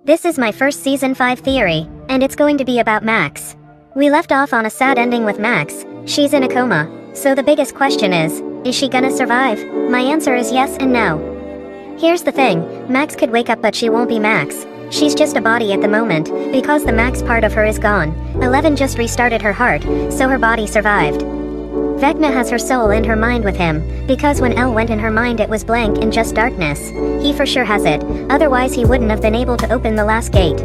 This is my first season 5 theory, and it's going to be about Max. We left off on a sad ending with Max. She's in a coma, so the biggest question is she gonna survive? My answer is yes and no. Here's the thing, Max could wake up but she won't be Max. She's just a body at the moment, because the Max part of her is gone. 11 just restarted her heart, so her body survived. Vecna has her soul and her mind with him, because when Elle went in her mind it was blank and just darkness. He for sure has it, otherwise he wouldn't have been able to open the last gate.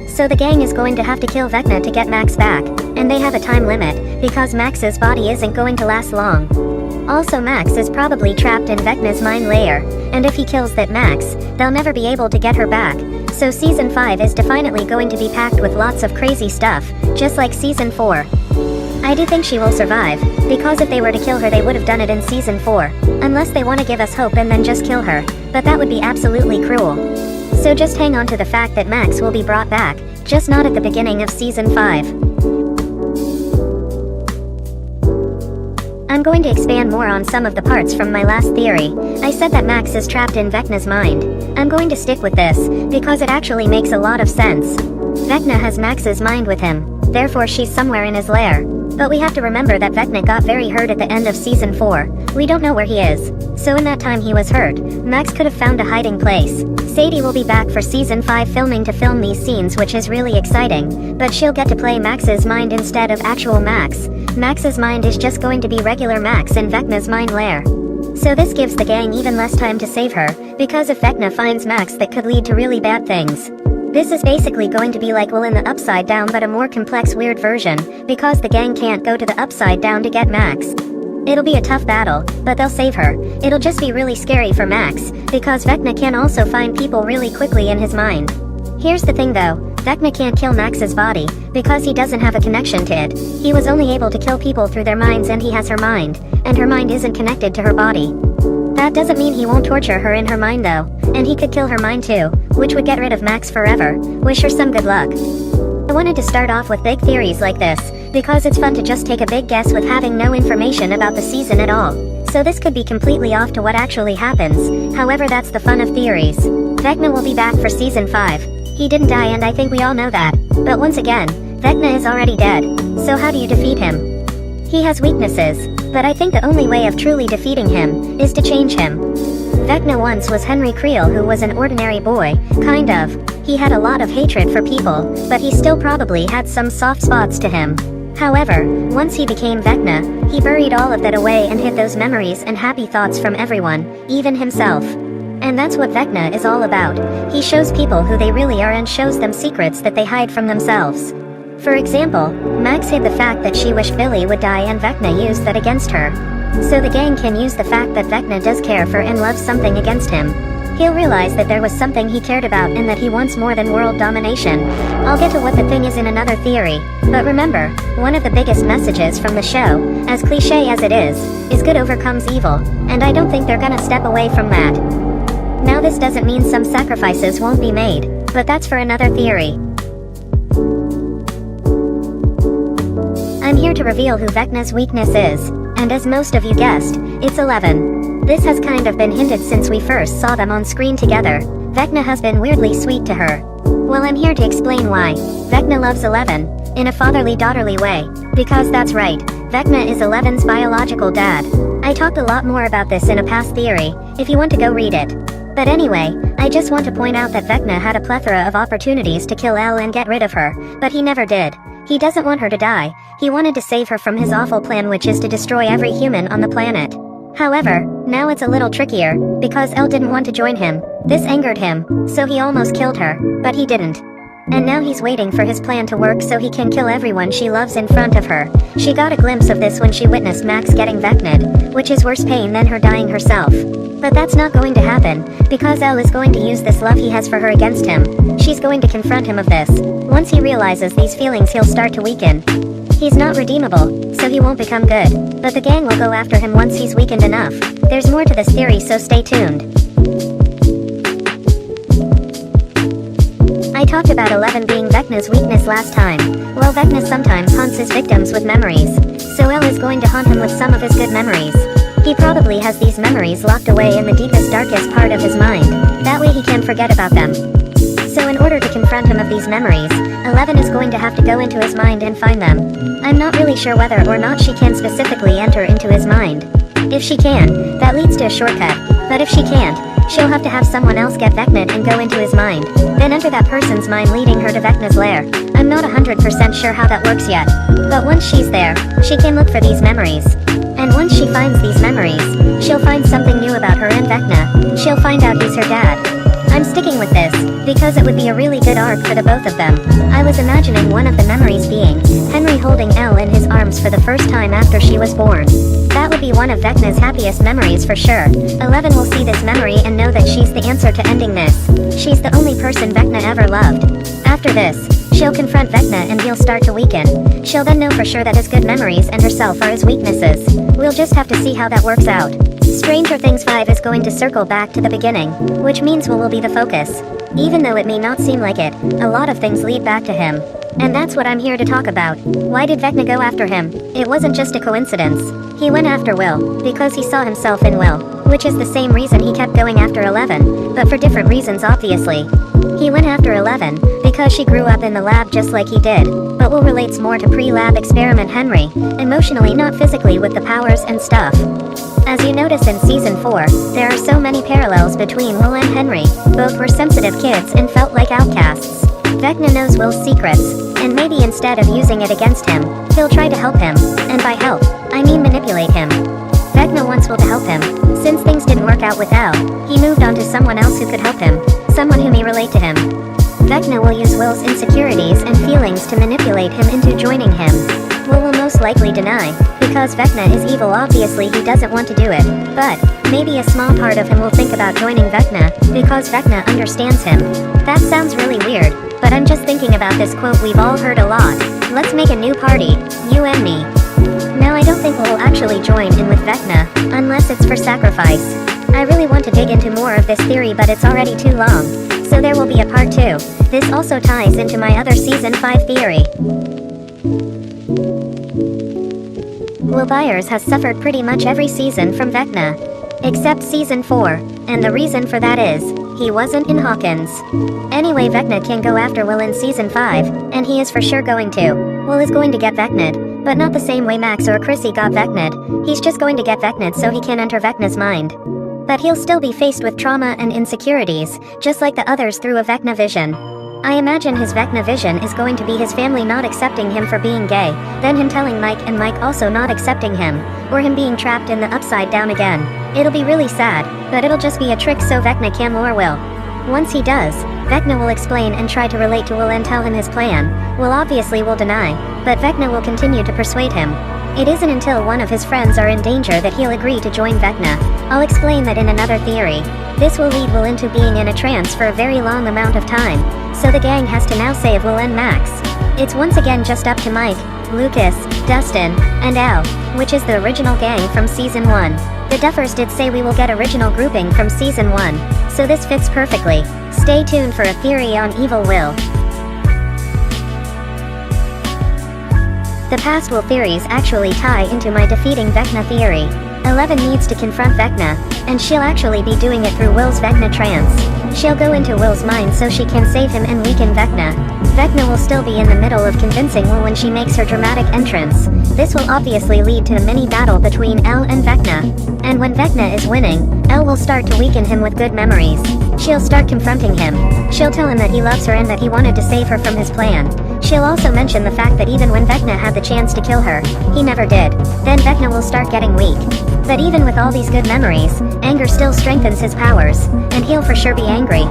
So the gang is going to have to kill Vecna to get Max back, and they have a time limit, because Max's body isn't going to last long. Also Max is probably trapped in Vecna's mind layer, and if he kills that Max, they'll never be able to get her back. So season 5 is definitely going to be packed with lots of crazy stuff, just like season 4. I do think she will survive, because if they were to kill her they would have done it in season 4, unless they want to give us hope and then just kill her, but that would be absolutely cruel. So just hang on to the fact that Max will be brought back, just not at the beginning of season 5. I'm going to expand more on some of the parts from my last theory. I said that Max is trapped in Vecna's mind. I'm going to stick with this, because it actually makes a lot of sense. Vecna has Max's mind with him, therefore she's somewhere in his lair. But we have to remember that Vecna got very hurt at the end of season 4. We don't know where he is. So in that time he was hurt, Max could have found a hiding place. Sadie will be back for season 5 filming to film these scenes, which is really exciting, but she'll get to play Max's mind instead of actual Max. Max's mind is just going to be regular Max in Vecna's mind lair. So this gives the gang even less time to save her, because if Vecna finds Max that could lead to really bad things. This is basically going to be like Will in the Upside Down but a more complex weird version, because the gang can't go to the Upside Down to get Max. It'll be a tough battle, but they'll save her. It'll just be really scary for Max, because Vecna can also find people really quickly in his mind. Here's the thing though, Vecna can't kill Max's body, because he doesn't have a connection to it. He was only able to kill people through their minds and he has her mind, and her mind isn't connected to her body. That doesn't mean he won't torture her in her mind though, and he could kill her mind too, which would get rid of Max forever. Wish her some good luck. I wanted to start off with big theories like this, because it's fun to just take a big guess with having no information about the season at all. So this could be completely off to what actually happens, however that's the fun of theories. Vecna will be back for season 5. He didn't die and I think we all know that, but once again, Vecna is already dead, so how do you defeat him? He has weaknesses, but I think the only way of truly defeating him is to change him. Vecna once was Henry Creel, who was an ordinary boy, kind of. He had a lot of hatred for people, but he still probably had some soft spots to him. However, once he became Vecna, he buried all of that away and hid those memories and happy thoughts from everyone, even himself. And that's what Vecna is all about. He shows people who they really are and shows them secrets that they hide from themselves. For example, Max hid the fact that she wished Billy would die and Vecna used that against her. So the gang can use the fact that Vecna does care for and loves something against him. He'll realize that there was something he cared about and that he wants more than world domination. I'll get to what the thing is in another theory, but remember, one of the biggest messages from the show, as cliche as it is good overcomes evil, and I don't think they're gonna step away from that. Now this doesn't mean some sacrifices won't be made, but that's for another theory. I'm here to reveal who Vecna's weakness is, and as most of you guessed, it's 11. This has kind of been hinted since we first saw them on screen together. Vecna has been weirdly sweet to her. Well, I'm here to explain why. Vecna loves 11, in a fatherly-daughterly way, because that's right, Vecna is 11's biological dad. I talked a lot more about this in a past theory, if you want to go read it. But anyway, I just want to point out that Vecna had a plethora of opportunities to kill Elle and get rid of her, but he never did. He doesn't want her to die. He wanted to save her from his awful plan, which is to destroy every human on the planet. However, now it's a little trickier, because Elle didn't want to join him. This angered him, so he almost killed her, but he didn't. And now he's waiting for his plan to work so he can kill everyone she loves in front of her. She got a glimpse of this when she witnessed Max getting Vecna'd, which is worse pain than her dying herself. But that's not going to happen, because Elle is going to use this love he has for her against him. She's going to confront him of this. Once he realizes these feelings he'll start to weaken. He's not redeemable, so he won't become good, but the gang will go after him once he's weakened enough. There's more to this theory, so stay tuned. I talked about 11 being Vecna's weakness last time. Well, Vecna sometimes haunts his victims with memories, so Elle is going to haunt him with some of his good memories. He probably has these memories locked away in the deepest, darkest part of his mind. That way he can forget about them. So in order to confront him of these memories, 11 is going to have to go into his mind and find them. I'm not really sure whether or not she can specifically enter into his mind. If she can, that leads to a shortcut, but if she can't, she'll have to have someone else get Vecna and go into his mind, then enter that person's mind leading her to Vecna's lair. I'm not 100% sure how that works yet, but once she's there, she can look for these memories. And once she finds these memories, she'll find something new about her and Vecna. She'll find out he's her dad. I'm sticking with this, because it would be a really good arc for the both of them. I was imagining one of the memories being Henry holding Elle in his arms for the first time after she was born. That would be one of Vecna's happiest memories for sure. 11 will see this memory and know that she's the answer to ending this. She's the only person Vecna ever loved. After this, she'll confront Vecna and he'll start to weaken. She'll then know for sure that his good memories and herself are his weaknesses. We'll just have to see how that works out. Stranger Things 5 is going to circle back to the beginning, which means Will be the focus. Even though it may not seem like it, a lot of things lead back to him. And that's what I'm here to talk about. Why did Vecna go after him? It wasn't just a coincidence. He went after Will because he saw himself in Will, which is the same reason he kept going after 11, but for different reasons obviously. He went after 11 because she grew up in the lab just like he did, but Will relates more to pre-lab experiment Henry, emotionally not physically with the powers and stuff. As you notice in Season 4, there are so many parallels between Will and Henry. Both were sensitive kids and felt like outcasts. Vecna knows Will's secrets, and maybe instead of using it against him, he'll try to help him, and by help, I mean manipulate him. Vecna wants Will to help him. Since things didn't work out with Elle, he moved on to someone else who could help him, someone who may relate to him. Vecna will use Will's insecurities and feelings to manipulate him into joining him. Will most likely deny, because Vecna is evil. Obviously he doesn't want to do it, but maybe a small part of him will think about joining Vecna, because Vecna understands him. That sounds really weird, but I'm just thinking about this quote we've all heard a lot. Let's make a new party, you and me. Now I don't think Will actually join in with Vecna, unless it's for sacrifice. I really want to dig into more of this theory but it's already too long, so there will be a part 2. This also ties into my other Season 5 theory. Will Byers has suffered pretty much every season from Vecna, except Season 4, and the reason for that is, he wasn't in Hawkins. Anyway, Vecna can go after Will in Season 5, and he is for sure going to. Will is going to get Vecna'd, but not the same way Max or Chrissy got Vecna'd. He's just going to get Vecna'd so he can enter Vecna's mind. But he'll still be faced with trauma and insecurities, just like the others through a Vecna vision. I imagine his Vecna vision is going to be his family not accepting him for being gay, then him telling Mike and Mike also not accepting him, or him being trapped in the upside down again. It'll be really sad, but it'll just be a trick so Vecna can lure Will. Once he does, Vecna will explain and try to relate to Will and tell him his plan. Will obviously will deny, but Vecna will continue to persuade him. It isn't until one of his friends are in danger that he'll agree to join Vecna. I'll explain that in another theory. This will lead Will into being in a trance for a very long amount of time, so the gang has to now save Will and Max. It's once again just up to Mike, Lucas, Dustin, and Elle, which is the original gang from Season 1. The Duffers did say we will get original grouping from Season 1, so this fits perfectly. Stay tuned for a theory on Evil Will. The past Will theories actually tie into my defeating Vecna theory. 11 needs to confront Vecna, and she'll actually be doing it through Will's Vecna trance. She'll go into Will's mind so she can save him and weaken Vecna. Vecna will still be in the middle of convincing Will when she makes her dramatic entrance. This will obviously lead to a mini battle between Elle and Vecna. And when Vecna is winning, Elle will start to weaken him with good memories. She'll start confronting him. She'll tell him that he loves her and that he wanted to save her from his plan. She'll also mention the fact that even when Vecna had the chance to kill her, he never did. Then Vecna will start getting weak. But even with all these good memories, anger still strengthens his powers, and he'll for sure be angry.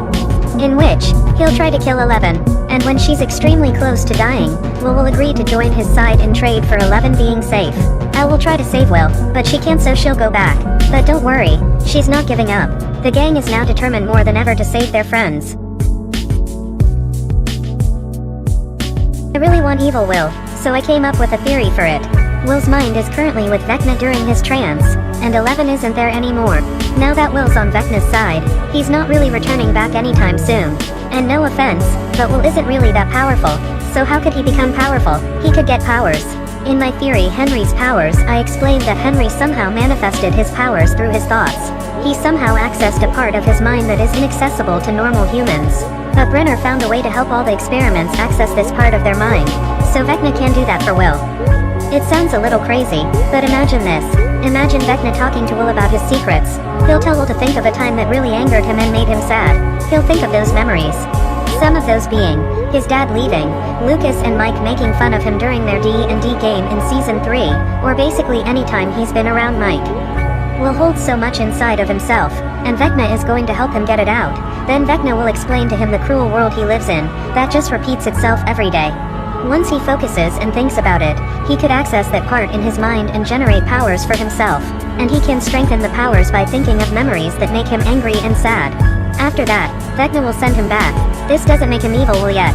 In which, he'll try to kill 11, and when she's extremely close to dying, Will agree to join his side in trade for 11 being safe. Elle will try to save Will, but she can't so she'll go back. But don't worry, she's not giving up. The gang is now determined more than ever to save their friends. I really want Evil Will, so I came up with a theory for it. Will's mind is currently with Vecna during his trance, and 11 isn't there anymore. Now that Will's on Vecna's side, he's not really returning back anytime soon. And no offense, but Will isn't really that powerful, so how could he become powerful? He could get powers. In my theory Henry's powers, I explained that Henry somehow manifested his powers through his thoughts. He somehow accessed a part of his mind that is inaccessible to normal humans. But Brenner found a way to help all the experiments access this part of their mind, so Vecna can do that for Will. It sounds a little crazy, but imagine this. Imagine Vecna talking to Will about his secrets. He'll tell Will to think of a time that really angered him and made him sad. He'll think of those memories. Some of those being his dad leaving, Lucas and Mike making fun of him during their D&D game in Season 3, or basically any time he's been around Mike. Will holds so much inside of himself, and Vecna is going to help him get it out. Then Vecna will explain to him the cruel world he lives in, that just repeats itself every day. Once he focuses and thinks about it, he could access that part in his mind and generate powers for himself, and he can strengthen the powers by thinking of memories that make him angry and sad. After that, Vecna will send him back. This doesn't make him evil Will yet.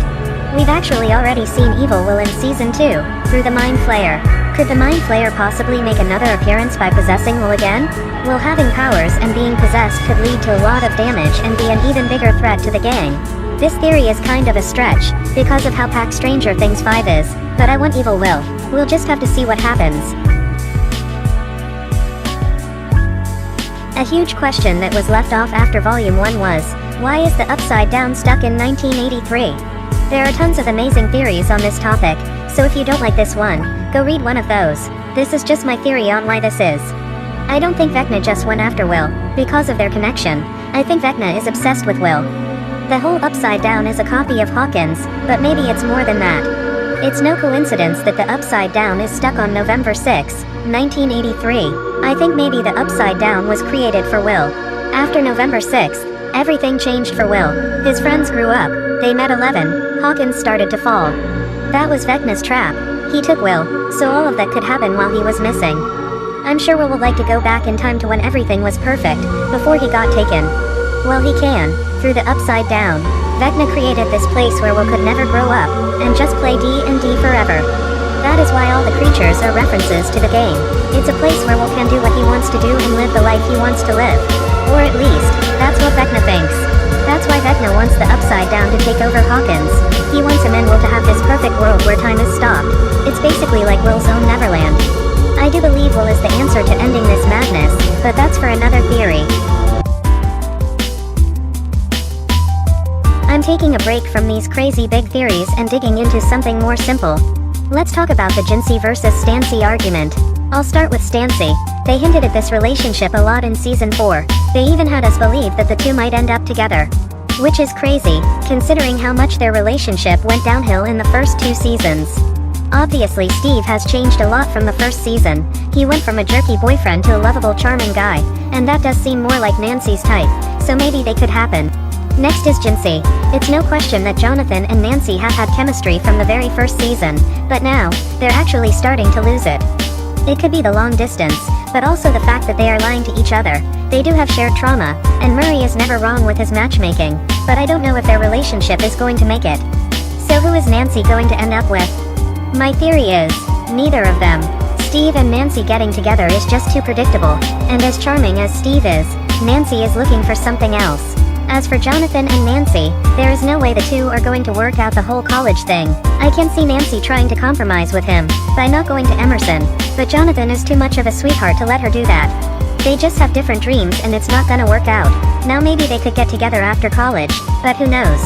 We've actually already seen evil Will in Season 2, through the Mind Flayer. Could the Mind Flayer possibly make another appearance by possessing Will again? Will having powers and being possessed could lead to a lot of damage and be an even bigger threat to the gang. This theory is kind of a stretch, because of how packed Stranger Things 5 is, but I want evil Will. We'll just have to see what happens. A huge question that was left off after Volume 1 was, why is the Upside Down stuck in 1983? There are tons of amazing theories on this topic, so if you don't like this one, go read one of those. This is just my theory on why this is. I don't think Vecna just went after Will, because of their connection. I think Vecna is obsessed with Will. The whole Upside Down is a copy of Hawkins, but maybe it's more than that. It's no coincidence that the Upside Down is stuck on November 6, 1983. I think maybe the Upside Down was created for Will. After November 6th, everything changed for Will. His friends grew up, they met 11, Hawkins started to fall. That was Vecna's trap. He took Will, so all of that could happen while he was missing. I'm sure Will would like to go back in time to when everything was perfect, before he got taken. Well, he can, through the Upside Down. Vecna created this place where Will could never grow up, and just play D&D forever. That is why all the creatures are references to the game. It's a place where Will can do what he wants to do and live the life he wants to live. Or at least, that's what Vecna thinks. That's why Vecna wants the Upside Down to take over Hawkins. He wants him and Will to have this perfect world where time is stopped. It's basically like Will's own Neverland. I do believe Will is the answer to ending this madness, but that's for another theory. I'm taking a break from these crazy big theories and digging into something more simple. Let's talk about the Jinsey versus Stancy argument. I'll start with Stancy. They hinted at this relationship a lot in Season 4. They even had us believe that the two might end up together. Which is crazy, considering how much their relationship went downhill in the first 2 seasons. Obviously Steve has changed a lot from the first season. He went from a jerky boyfriend to a lovable charming guy, and that does seem more like Nancy's type, so maybe they could happen. Next is Jinsey. It's no question that Jonathan and Nancy have had chemistry from the very first season, but now, they're actually starting to lose it. It could be the long distance, but also the fact that they are lying to each other. They do have shared trauma, and Murray is never wrong with his matchmaking, but I don't know if their relationship is going to make it. So who is Nancy going to end up with? My theory is, neither of them. Steve and Nancy getting together is just too predictable, and as charming as Steve is, Nancy is looking for something else. As for Jonathan and Nancy, there is no way the two are going to work out the whole college thing. I can see Nancy trying to compromise with him, by not going to Emerson, but Jonathan is too much of a sweetheart to let her do that. They just have different dreams and it's not gonna work out. Now maybe they could get together after college, but who knows.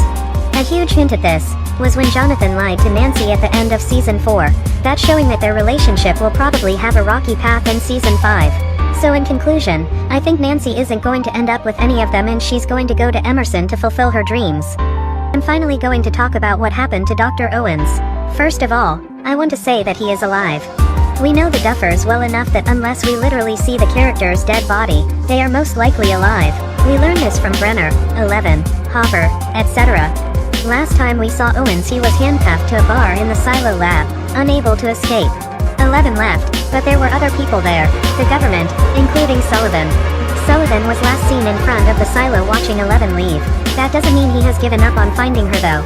A huge hint at this was when Jonathan lied to Nancy at the end of Season 4. That's showing that their relationship will probably have a rocky path in Season 5. So in conclusion, I think Nancy isn't going to end up with any of them and she's going to go to Emerson to fulfill her dreams. I'm finally going to talk about what happened to Dr. Owens. First of all, I want to say that he is alive. We know the Duffers well enough that unless we literally see the character's dead body, they are most likely alive. We learned this from Brenner, Eleven, Hopper, etc. Last time we saw Owens he was handcuffed to a bar in the silo lab, unable to escape. 11 left, but there were other people there, the government, including Sullivan. Sullivan was last seen in front of the silo watching 11 leave. That doesn't mean he has given up on finding her though.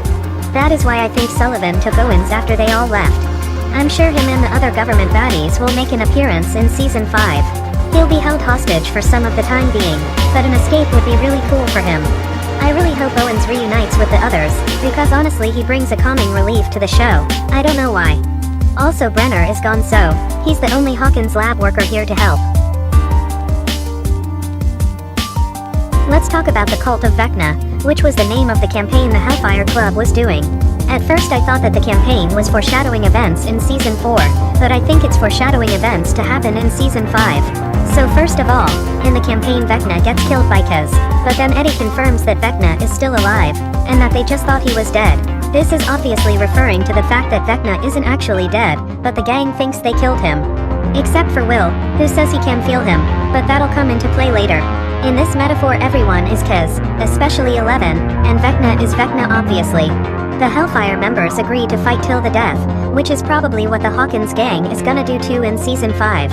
That is why I think Sullivan took Owens after they all left. I'm sure him and the other government baddies will make an appearance in Season 5. He'll be held hostage for some of the time being, but an escape would be really cool for him. I really hope Owens reunites with the others, because honestly he brings a calming relief to the show. I don't know why. Also Brenner is gone so, he's the only Hawkins lab worker here to help. Let's talk about the cult of Vecna. which was the name of the campaign the Hellfire Club was doing. At first I thought that the campaign was foreshadowing events in Season 4, but I think it's foreshadowing events to happen in Season 5. So first of all, in the campaign Vecna gets killed by Kaz, but then Eddie confirms that Vecna is still alive, and that they just thought he was dead. This is obviously referring to the fact that Vecna isn't actually dead, but the gang thinks they killed him. Except for Will, who says he can feel him, but that'll come into play later. In this metaphor everyone is Kaz, especially Eleven, and Vecna is Vecna obviously. The Hellfire members agree to fight till the death, which is probably what the Hawkins gang is gonna do too in Season 5.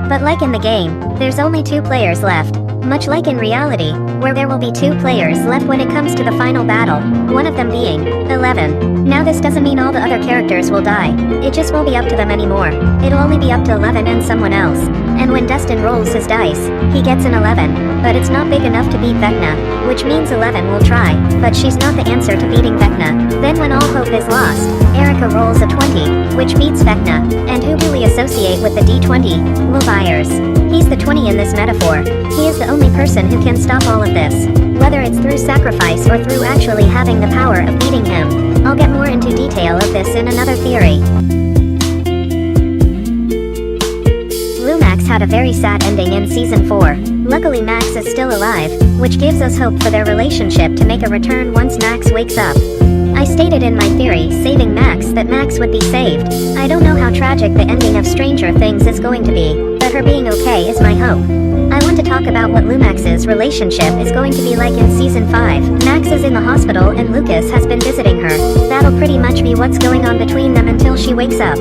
But like in the game, there's only 2 players left, much like in reality, where there will be 2 players left when it comes to the final battle, one of them being Eleven. Now this doesn't mean all the other characters will die, it just won't be up to them anymore, it'll only be up to Eleven and someone else. And when Dustin rolls his dice, he gets an 11, but it's not big enough to beat Vecna, which means Eleven will try, but she's not the answer to beating Vecna. Then when all hope is lost, Erica rolls a 20, which beats Vecna, and who will we associate with the D20? Will Byers. He's the 20 in this metaphor. He is the only person who can stop all of this, whether it's through sacrifice or through actually having the power of beating him. I'll get more into detail of this in another theory. Max had a very sad ending in Season 4. Luckily Max is still alive, which gives us hope for their relationship to make a return once Max wakes up. I stated in my theory saving Max that Max would be saved. I don't know how tragic the ending of Stranger Things is going to be, but her being okay is my hope. I want to talk about what Lumax's relationship is going to be like in Season 5. Max is in the hospital and Lucas has been visiting her. That'll pretty much be what's going on between them until she wakes up.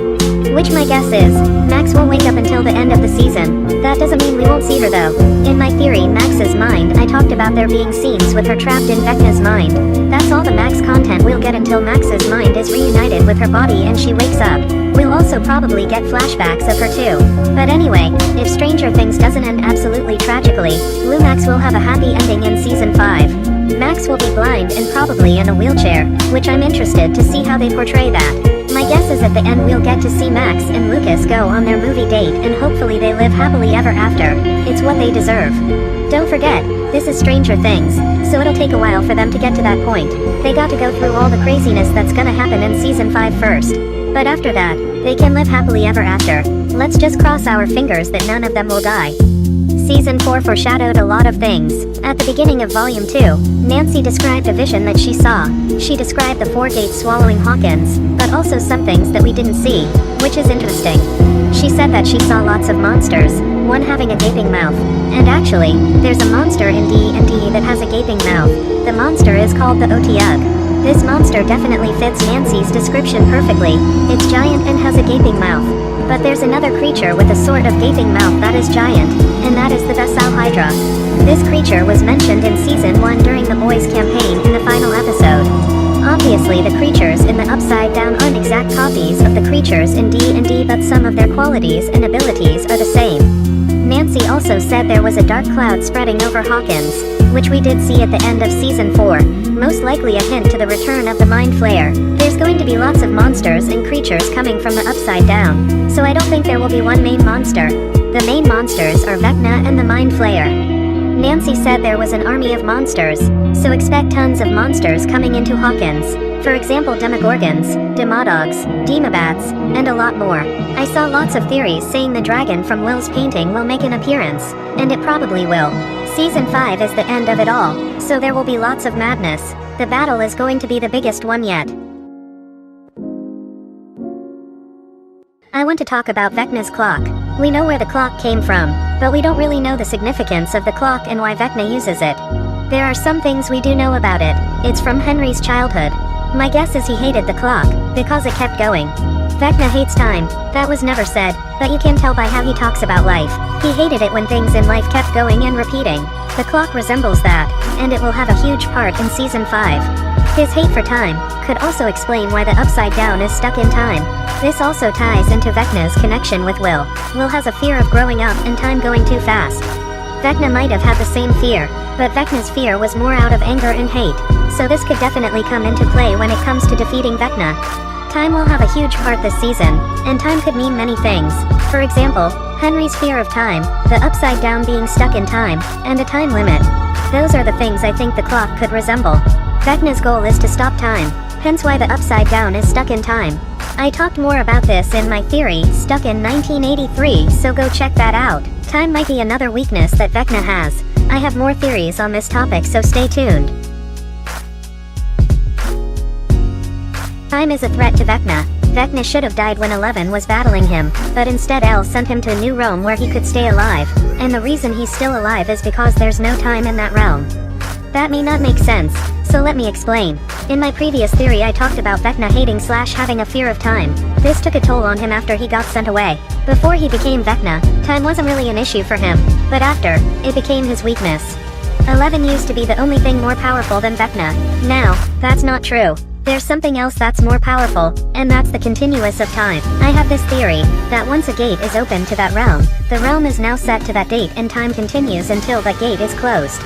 Which my guess is, Max won't wake up until the end of the season. That doesn't mean we won't see her though. In my theory Max's mind I talked about there being scenes with her trapped in Vecna's mind. That's all the Max content we'll get until Max's mind is reunited with her body and she wakes up. We'll also probably get flashbacks of her too. But anyway, if Stranger Things doesn't end absolutely tragically, Lumax will have a happy ending in Season 5. Max will be blind and probably in a wheelchair, which I'm interested to see how they portray that. My guess is at the end we'll get to see Max and Lucas go on their movie date and hopefully they live happily ever after. It's what they deserve. Don't forget, this is Stranger Things, so it'll take a while for them to get to that point. They got to go through all the craziness that's gonna happen in Season 5 first. But after that, they can live happily ever after. Let's just cross our fingers that none of them will die. Season 4 foreshadowed a lot of things. At the beginning of Volume 2, Nancy described a vision that she saw. She described the 4 gates swallowing Hawkins, but also some things that we didn't see, which is interesting. She said that she saw lots of monsters, one having a gaping mouth. And actually, there's a monster in D&D that has a gaping mouth. The monster is called the Otyugh. This monster definitely fits Nancy's description perfectly. It's giant and has a gaping mouth. But there's another creature with a sort of gaping mouth that is giant, and that is the Basal Hydra. This creature was mentioned in Season 1 during the boys' campaign in the final episode. Obviously the creatures in the Upside Down aren't exact copies of the creatures in D&D, but some of their qualities and abilities are the same. Nancy also said there was a dark cloud spreading over Hawkins, which we did see at the end of Season 4, most likely a hint to the return of the Mind Flayer. There's going to be lots of monsters and creatures coming from the Upside Down, so I don't think there will be one main monster. The main monsters are Vecna and the Mind Flayer. Nancy said there was an army of monsters, so expect tons of monsters coming into Hawkins. For example Demogorgons, Demodogs, Demobats, and a lot more. I saw lots of theories saying the dragon from Will's painting will make an appearance, and it probably will. Season 5 is the end of it all, so there will be lots of madness. The battle is going to be the biggest one yet. I want to talk about Vecna's clock. We know where the clock came from, but we don't really know the significance of the clock and why Vecna uses it. There are some things we do know about it. It's from Henry's childhood. My guess is he hated the clock, because it kept going. Vecna hates time, that was never said, but you can tell by how he talks about life. He hated it when things in life kept going and repeating. The clock resembles that, and it will have a huge part in Season 5. His hate for time could also explain why the Upside Down is stuck in time. This also ties into Vecna's connection with Will. Will has a fear of growing up and time going too fast. Vecna might have had the same fear, but Vecna's fear was more out of anger and hate, so this could definitely come into play when it comes to defeating Vecna. Time will have a huge part this season, and time could mean many things. For example, Henry's fear of time, the Upside Down being stuck in time, and a time limit. Those are the things I think the clock could resemble. Vecna's goal is to stop time, hence why the Upside Down is stuck in time. I talked more about this in my theory, Stuck in 1983, so go check that out. Time might be another weakness that Vecna has. I have more theories on this topic, so stay tuned. Time is a threat to Vecna. Vecna should have died when Eleven was battling him, but instead El sent him to a new realm where he could stay alive, and the reason he's still alive is because there's no time in that realm. That may not make sense, so let me explain. In my previous theory I talked about Vecna hating / having a fear of time. This took a toll on him after he got sent away. Before he became Vecna, time wasn't really an issue for him, but after, it became his weakness. 11 used to be the only thing more powerful than Vecna. Now, that's not true. There's something else that's more powerful, and that's the continuous of time. I have this theory, that once a gate is open to that realm, the realm is now set to that date and time continues until that gate is closed.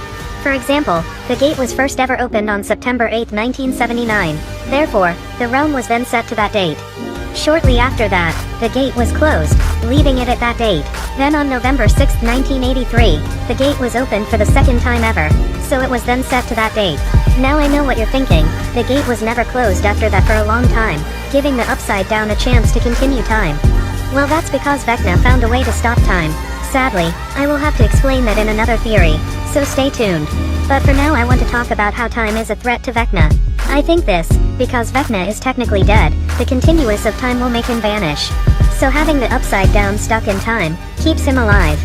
For example, the gate was first ever opened on September 8, 1979. Therefore, the realm was then set to that date. Shortly after that, the gate was closed, leaving it at that date. Then on November 6, 1983, the gate was opened for the second time ever, so it was then set to that date. Now I know what you're thinking, the gate was never closed after that for a long time, giving the Upside Down a chance to continue time. Well, that's because Vecna found a way to stop time. Sadly, I will have to explain that in another theory, so stay tuned. But for now I want to talk about how time is a threat to Vecna. I think this, because Vecna is technically dead, the continuous of time will make him vanish. So having the Upside Down stuck in time, keeps him alive.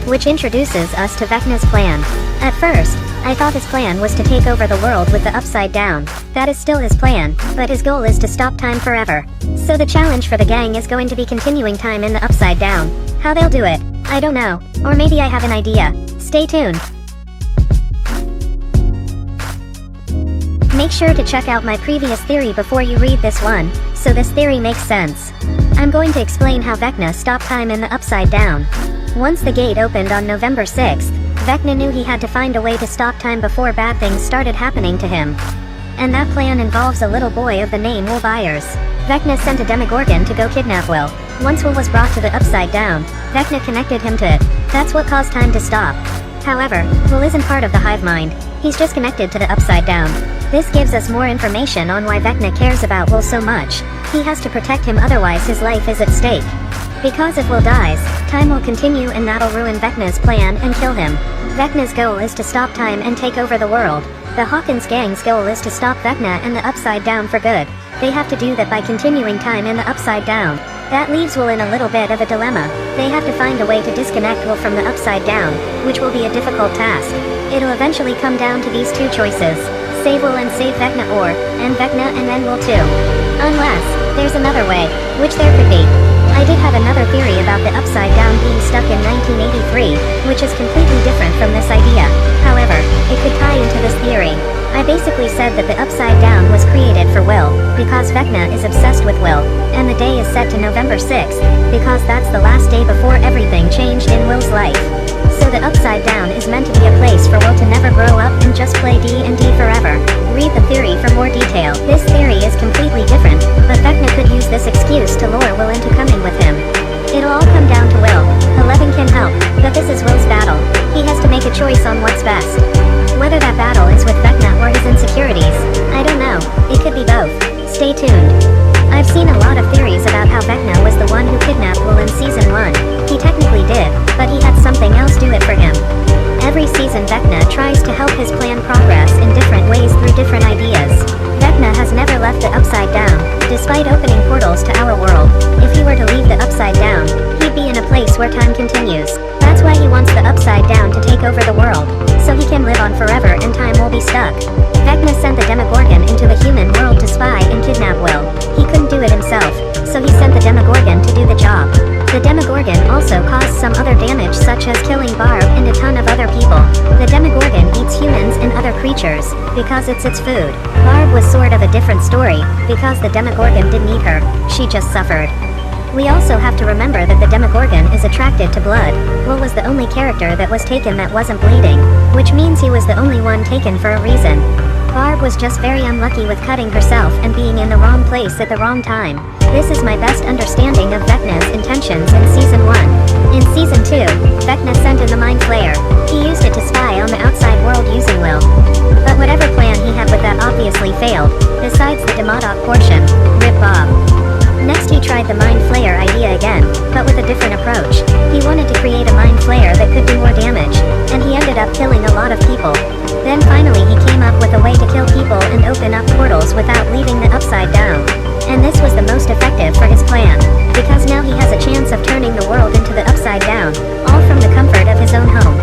Which introduces us to Vecna's plan. At first, I thought his plan was to take over the world with the Upside Down. That is still his plan, but his goal is to stop time forever. So the challenge for the gang is going to be continuing time in the Upside Down. How they'll do it, I don't know, or maybe I have an idea. Stay tuned. Make sure to check out my previous theory before you read this one, so this theory makes sense. I'm going to explain how Vecna stopped time in the Upside Down. Once the gate opened on November 6th, Vecna knew he had to find a way to stop time before bad things started happening to him. And that plan involves a little boy of the name Will Byers. Vecna sent a Demogorgon to go kidnap Will. Once Will was brought to the Upside Down, Vecna connected him to it. That's what caused time to stop. However, Will isn't part of the hive mind. He's just connected to the Upside Down. This gives us more information on why Vecna cares about Will so much. He has to protect him, otherwise his life is at stake. Because if Will dies, time will continue and that'll ruin Vecna's plan and kill him. Vecna's goal is to stop time and take over the world. The Hawkins gang's goal is to stop Vecna and the Upside Down for good. They have to do that by continuing time in the Upside Down. That leaves Will in a little bit of a dilemma. They have to find a way to disconnect Will from the Upside Down, which will be a difficult task. It'll eventually come down to these two choices. Save Will and save Vecna, or end Vecna and then Will too. Unless, there's another way, which there could be. I did have another theory about the Upside Down being stuck in 1983, which is completely different from this idea. However, it could tie into this theory. I basically said that the Upside Down was created for Will, because Vecna is obsessed with Will, and the day is set to November 6th, because that's the last day before everything changed in Will's life. So the Upside Down is meant to be a place for Will to never grow up and just play D&D forever. Read the theory for more detail. This theory is completely different, but Vecna could use this excuse to lure Will into coming with him. It'll all come down to Will. 11 can help, but this is Will's battle. He has to make a choice on what's best. Whether that battle is with Vecna or his insecurities, I don't know. It could be both. Stay tuned. I've seen a lot of theories about how Vecna was the one who kidnapped Will in Season 1. He technically did, but he had something else do it for him. Every season Vecna tries to help his plan progress in different ways through different ideas. Vecna has never left the Upside Down, despite opening portals to our world. If he were to leave the Upside Down, he'd be in a place where time continues. That's why he wants the Upside Down to take over the world, so he can live on forever and time will be stuck. Vecna sent the Demogorgon into the human world to spy and kidnap Will. He couldn't do it himself, so he sent the Demogorgon to do the job. The Demogorgon also caused some other damage, such as killing Barb and a ton of other people. The Demogorgon eats humans and other creatures, because it's its food. Barb was sort of a different story, because the Demogorgon didn't eat her, she just suffered. We also have to remember that the Demogorgon is attracted to blood. Will was the only character that was taken that wasn't bleeding, which means he was the only one taken for a reason. Barb was just very unlucky with cutting herself and being in the wrong place at the wrong time. This is my best understanding of Vecna's intentions in Season 1. In Season 2, Vecna sent in the Mind Flayer. He used it to spy on the outside world using Will. But whatever plan he had with that obviously failed, besides the Demodoc portion, Rip Bob. Next he tried the Mind Flayer idea again, but with a different approach. He wanted to create a Mind Flayer that could do more damage, and he ended up killing a lot of people. Then finally he came up with a way to kill people and open up portals without leaving the Upside Down. And this was the most effective for his plan, because now he has a chance of turning the world into the Upside Down, all from the comfort of his own home.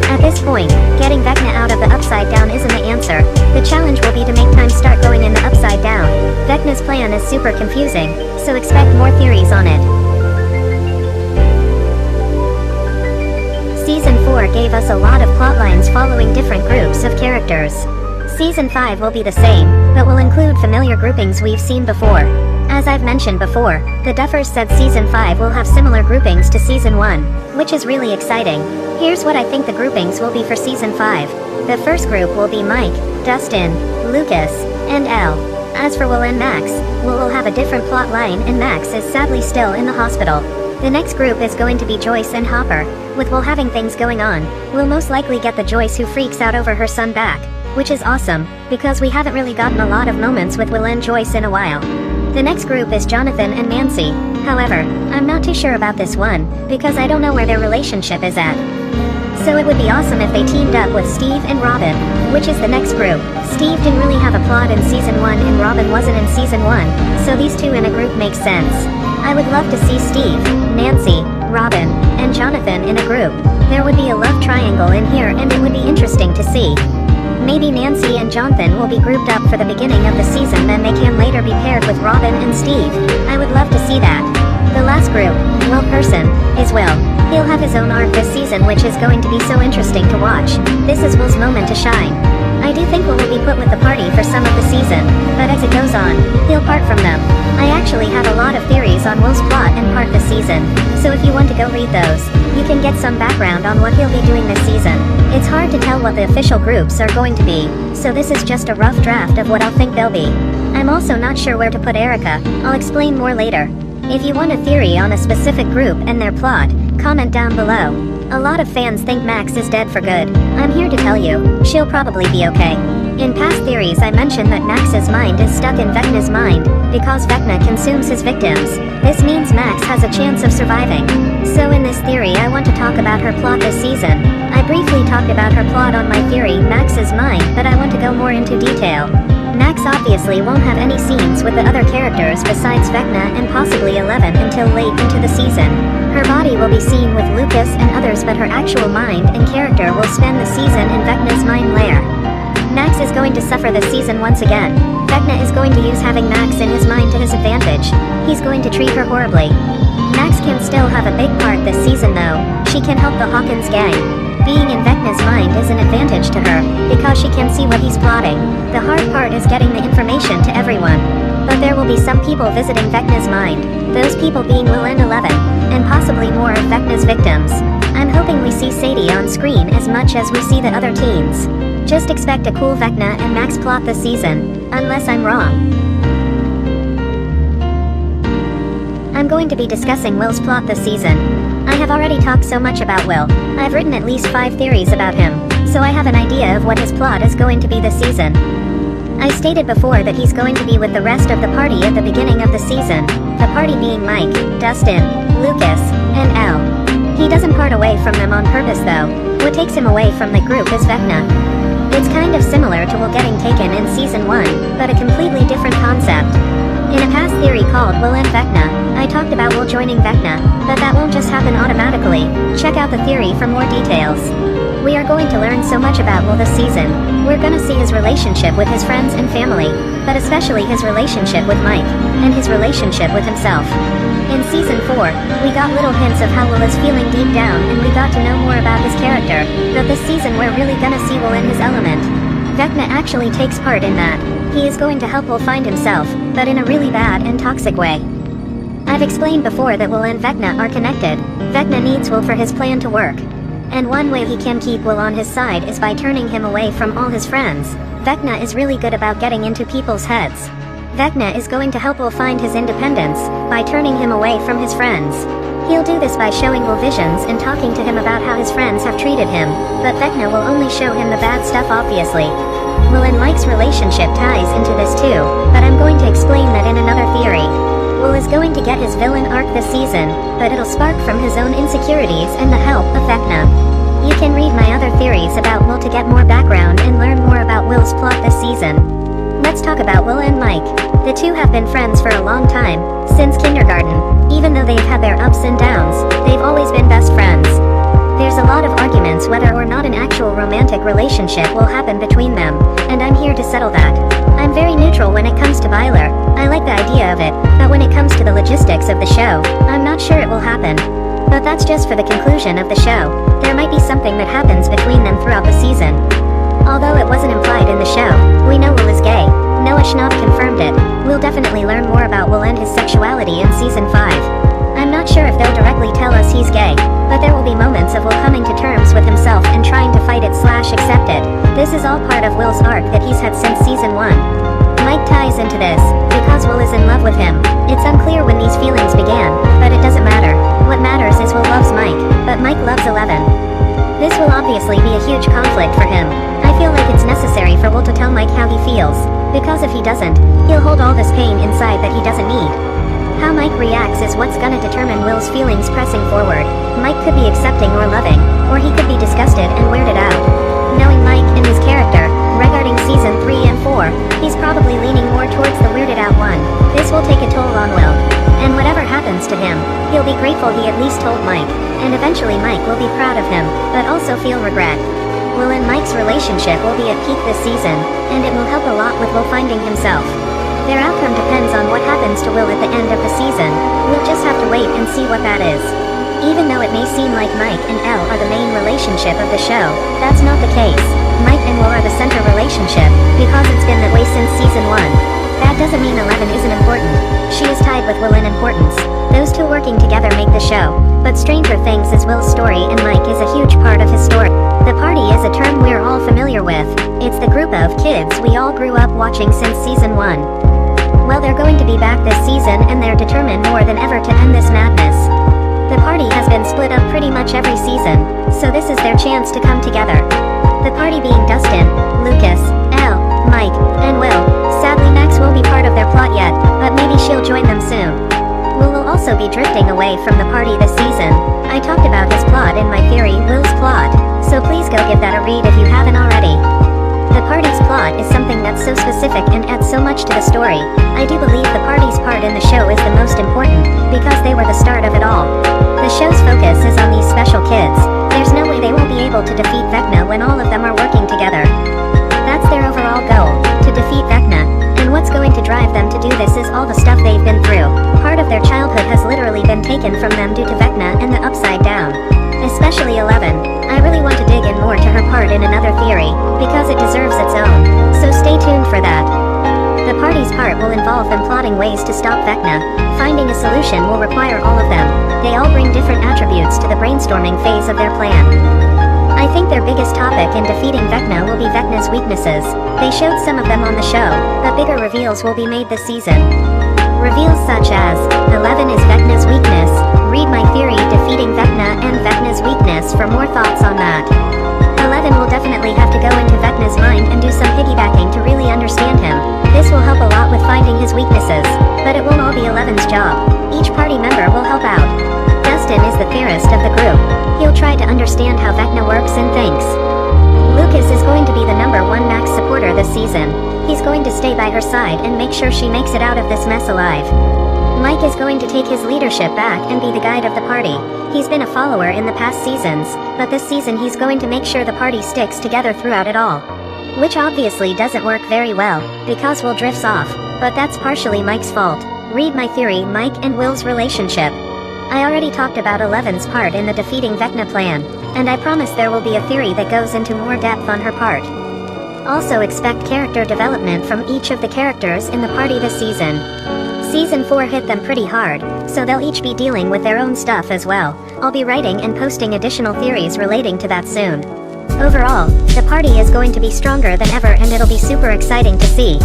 At this point, getting Vecna out of the Upside Down isn't the answer. The challenge will be to make time start going in the Upside Down. Vecna's plan is super confusing, so expect more theories on it. Season 4 gave us a lot of plotlines following different groups of characters. Season 5 will be the same, but will include familiar groupings we've seen before. As I've mentioned before, the Duffers said Season 5 will have similar groupings to Season 1, which is really exciting. Here's what I think the groupings will be for Season 5. The first group will be Mike, Dustin, Lucas, and Elle. As for Will and Max, Will have a different plot line and Max is sadly still in the hospital. The next group is going to be Joyce and Hopper. With Will having things going on, we'll most likely get the Joyce who freaks out over her son back, which is awesome, because we haven't really gotten a lot of moments with Will and Joyce in a while. The next group is Jonathan and Nancy. However, I'm not too sure about this one, because I don't know where their relationship is at. So it would be awesome if they teamed up with Steve and Robin, which is the next group. Steve didn't really have a plot in Season 1 and Robin wasn't in Season 1, so these two in a group makes sense. I would love to see Steve, Nancy, Robin, and Jonathan in a group. There would be a love triangle in here and it would be interesting to see. Maybe Nancy and Jonathan will be grouped up for the beginning of the season, then they can later be paired with Robin and Steve. I would love to see that. The last group, Will Person, is Will. He'll have his own arc this season, which is going to be so interesting to watch. This is Will's moment to shine. I do think Will be put with the party for some of the season, but as it goes on, he'll part from them. I actually have a lot of theories on Will's plot and part this season, so if you want to go read those, you can get some background on what he'll be doing this season. It's hard to tell what the official groups are going to be, so this is just a rough draft of what I'll think they'll be. I'm also not sure where to put Erica, I'll explain more later. If you want a theory on a specific group and their plot, comment down below. A lot of fans think Max is dead for good. I'm here to tell you, she'll probably be okay. In past theories I mentioned that Max's mind is stuck in Vecna's mind, because Vecna consumes his victims. This means Max has a chance of surviving. So in this theory I want to talk about her plot this season. I briefly talked about her plot on my theory Max's mind, but I want to go more into detail. Max obviously won't have any scenes with the other characters besides Vecna and possibly Eleven until late into the season. Her body will be seen with Lucas and others, but her actual mind and character will spend the season in Vecna's mind lair. Max is going to suffer this season once again. Vecna is going to use having Max in his mind to his advantage. He's going to treat her horribly. Max can still have a big part this season though. She can help the Hawkins gang. Being in Vecna's mind is an advantage to her, because she can see what he's plotting. The hard part is getting the information to everyone. But there will be some people visiting Vecna's mind, those people being Will and Eleven, and possibly more of Vecna's victims. I'm hoping we see Sadie on screen as much as we see the other teens. Just expect a cool Vecna and Max plot this season, unless I'm wrong. I'm going to be discussing Will's plot this season. I have already talked so much about Will. I've written at least 5 theories about him, so I have an idea of what his plot is going to be this season. I stated before that he's going to be with the rest of the party at the beginning of the season, the party being Mike, Dustin, Lucas, and Elle. He doesn't part away from them on purpose though. What takes him away from the group is Vecna. It's kind of similar to Will getting taken in Season 1, but a completely different concept. In a past theory called Will and Vecna, I talked about Will joining Vecna, but that won't just happen automatically. Check out the theory for more details. We are going to learn so much about Will this season. We're gonna see his relationship with his friends and family, but especially his relationship with Mike, and his relationship with himself. In Season 4, we got little hints of how Will is feeling deep down and we got to know more about his character, but this season we're really gonna see Will in his element. Vecna actually takes part in that. He is going to help Will find himself, but in a really bad and toxic way. I've explained before that Will and Vecna are connected. Vecna needs Will for his plan to work. And one way he can keep Will on his side is by turning him away from all his friends. Vecna is really good about getting into people's heads. Vecna is going to help Will find his independence by turning him away from his friends. He'll do this by showing Will visions and talking to him about how his friends have treated him, but Vecna will only show him the bad stuff obviously. Will and Mike's relationship ties into this too, but I'm going to explain that in another theory. Will is going to get his villain arc this season, but it'll spark from his own insecurities and the help of Vecna. You can read my other theories about Will to get more background and learn more about Will's plot this season. Let's talk about Will and Mike. The two have been friends for a long time, since kindergarten. Even though they've had their ups and downs, they've always been best friends. There's a lot of arguments whether or not an actual romantic relationship will happen between them, and I'm here to settle that. I'm very neutral when it comes to Byler. I like the idea of it, but when it comes to the logistics of the show, I'm not sure it will happen. But that's just for the conclusion of the show. There might be something that happens between them throughout the season. Although it wasn't implied in the show, we know Will is gay. Noah Schnapp confirmed it. We'll definitely learn more about Will and his sexuality in season 5. I'm not sure if they'll directly tell us he's gay, but there will be moments of Will coming to terms with himself and trying to fight it/accept it. This is all part of Will's arc that he's had since season 1. Mike ties into this, because Will is in love with him. It's unclear when these feelings began, but it doesn't matter. What matters is Will loves Mike, but Mike loves Eleven. This will obviously be a huge conflict for him. I feel like it's necessary for Will to tell Mike how he feels, because if he doesn't, he'll hold all this pain inside that he doesn't need. How Mike reacts is what's gonna determine Will's feelings pressing forward. Mike could be accepting or loving, or he could be disgusted and weirded out. Knowing Mike and his character, regarding season 3 and 4, he's probably leaning more towards the weirded out one. This will take a toll on Will. And whatever happens to him, he'll be grateful he at least told Mike, and eventually Mike will be proud of him, but also feel regret. Will and Mike's relationship will be at peak this season, and it will help a lot with Will finding himself. Their outcome depends on what happens to Will at the end of the season. We'll just have to wait and see what that is. Even though it may seem like Mike and Elle are the main relationship of the show, that's not the case. Mike and Will are the center relationship, because it's been that way since season 1. That doesn't mean Eleven isn't important. She is tied with Will in importance. Those two working together make the show, but Stranger Things is Will's story and Mike is a huge part of his story. The party is a term we're all familiar with. It's the group of kids we all grew up watching since season 1. Well, they're going to be back this season and they're determined more than ever to end this madness. The party has been split up pretty much every season, so this is their chance to come together. The party being Dustin, Lucas, Elle, Mike, and Will. Sadly, Max won't be part of their plot yet, but maybe she'll join them soon. Will also be drifting away from the party this season. I talked about his plot in my theory, Will's plot, so please go give that a read if you haven't already. The party's plot is something that's so specific and adds so much to the story. I do believe the party's part in the show is the most important, because they were the start of it all. The show's focus is on these special kids. There's no way they won't be able to defeat Vecna when all of them are working together. That's their overall goal, to defeat Vecna, and what's going to drive them to do this is all the stuff they've been through. Part of their childhood has literally been taken from them due to Vecna and the Upside Down. Especially Eleven. I really want to dig in more to her part in another theory, because it deserves its own, so stay tuned for that. The party's part will involve them plotting ways to stop Vecna. Finding a solution will require all of them. They all bring different attributes to the brainstorming phase of their plan. I think their biggest topic in defeating Vecna will be Vecna's weaknesses. They showed some of them on the show, but bigger reveals will be made this season. Reveals such as, Eleven is Vecna's weakness. Read my theory, defeating Vecna and Vecna's weakness for more thoughts on that. Eleven will definitely have to go into Vecna's mind and do some piggybacking to really understand him. This will help a lot with finding his weaknesses, but it won't all be Eleven's job. Each party member will help out. Dustin is the theorist of the group. He'll try to understand how Vecna works and thinks. Lucas is going to be the #1 Max supporter this season. He's going to stay by her side and make sure she makes it out of this mess alive. Mike is going to take his leadership back and be the guide of the party. He's been a follower in the past seasons, but this season he's going to make sure the party sticks together throughout it all. Which obviously doesn't work very well, because Will drifts off, but that's partially Mike's fault. Read my theory, Mike and Will's relationship. I already talked about Eleven's part in the defeating Vecna plan, and I promise there will be a theory that goes into more depth on her part. Also expect character development from each of the characters in the party this season. Season 4 hit them pretty hard, so they'll each be dealing with their own stuff as well. I'll be writing and posting additional theories relating to that soon. Overall, the party is going to be stronger than ever and it'll be super exciting to see.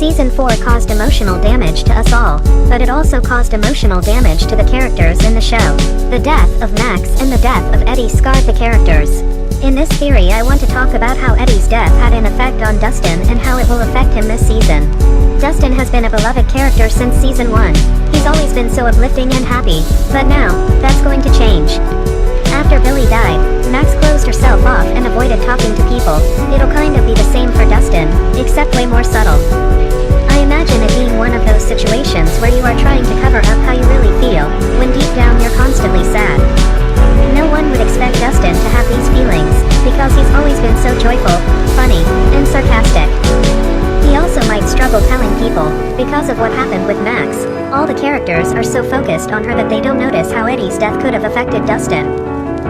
Season 4 caused emotional damage to us all, but it also caused emotional damage to the characters in the show. The death of Max and the death of Eddie scarred the characters. In this theory, I want to talk about how Eddie's death had an effect on Dustin and how it will affect him this season. Dustin has been a beloved character since Season 1. He's always been so uplifting and happy, but now, that's going to change. After Billy died, Max closed herself off and avoided talking to people. It'll kind of be the same for Dustin, except way more subtle. I imagine it being one of those situations where you are trying to cover up how you really feel, when deep down you're constantly sad. No one would expect Dustin to have these feelings, because he's always been so joyful, funny, and sarcastic. He also might struggle telling people, because of what happened with Max. All the characters are so focused on her that they don't notice how Eddie's death could have affected Dustin.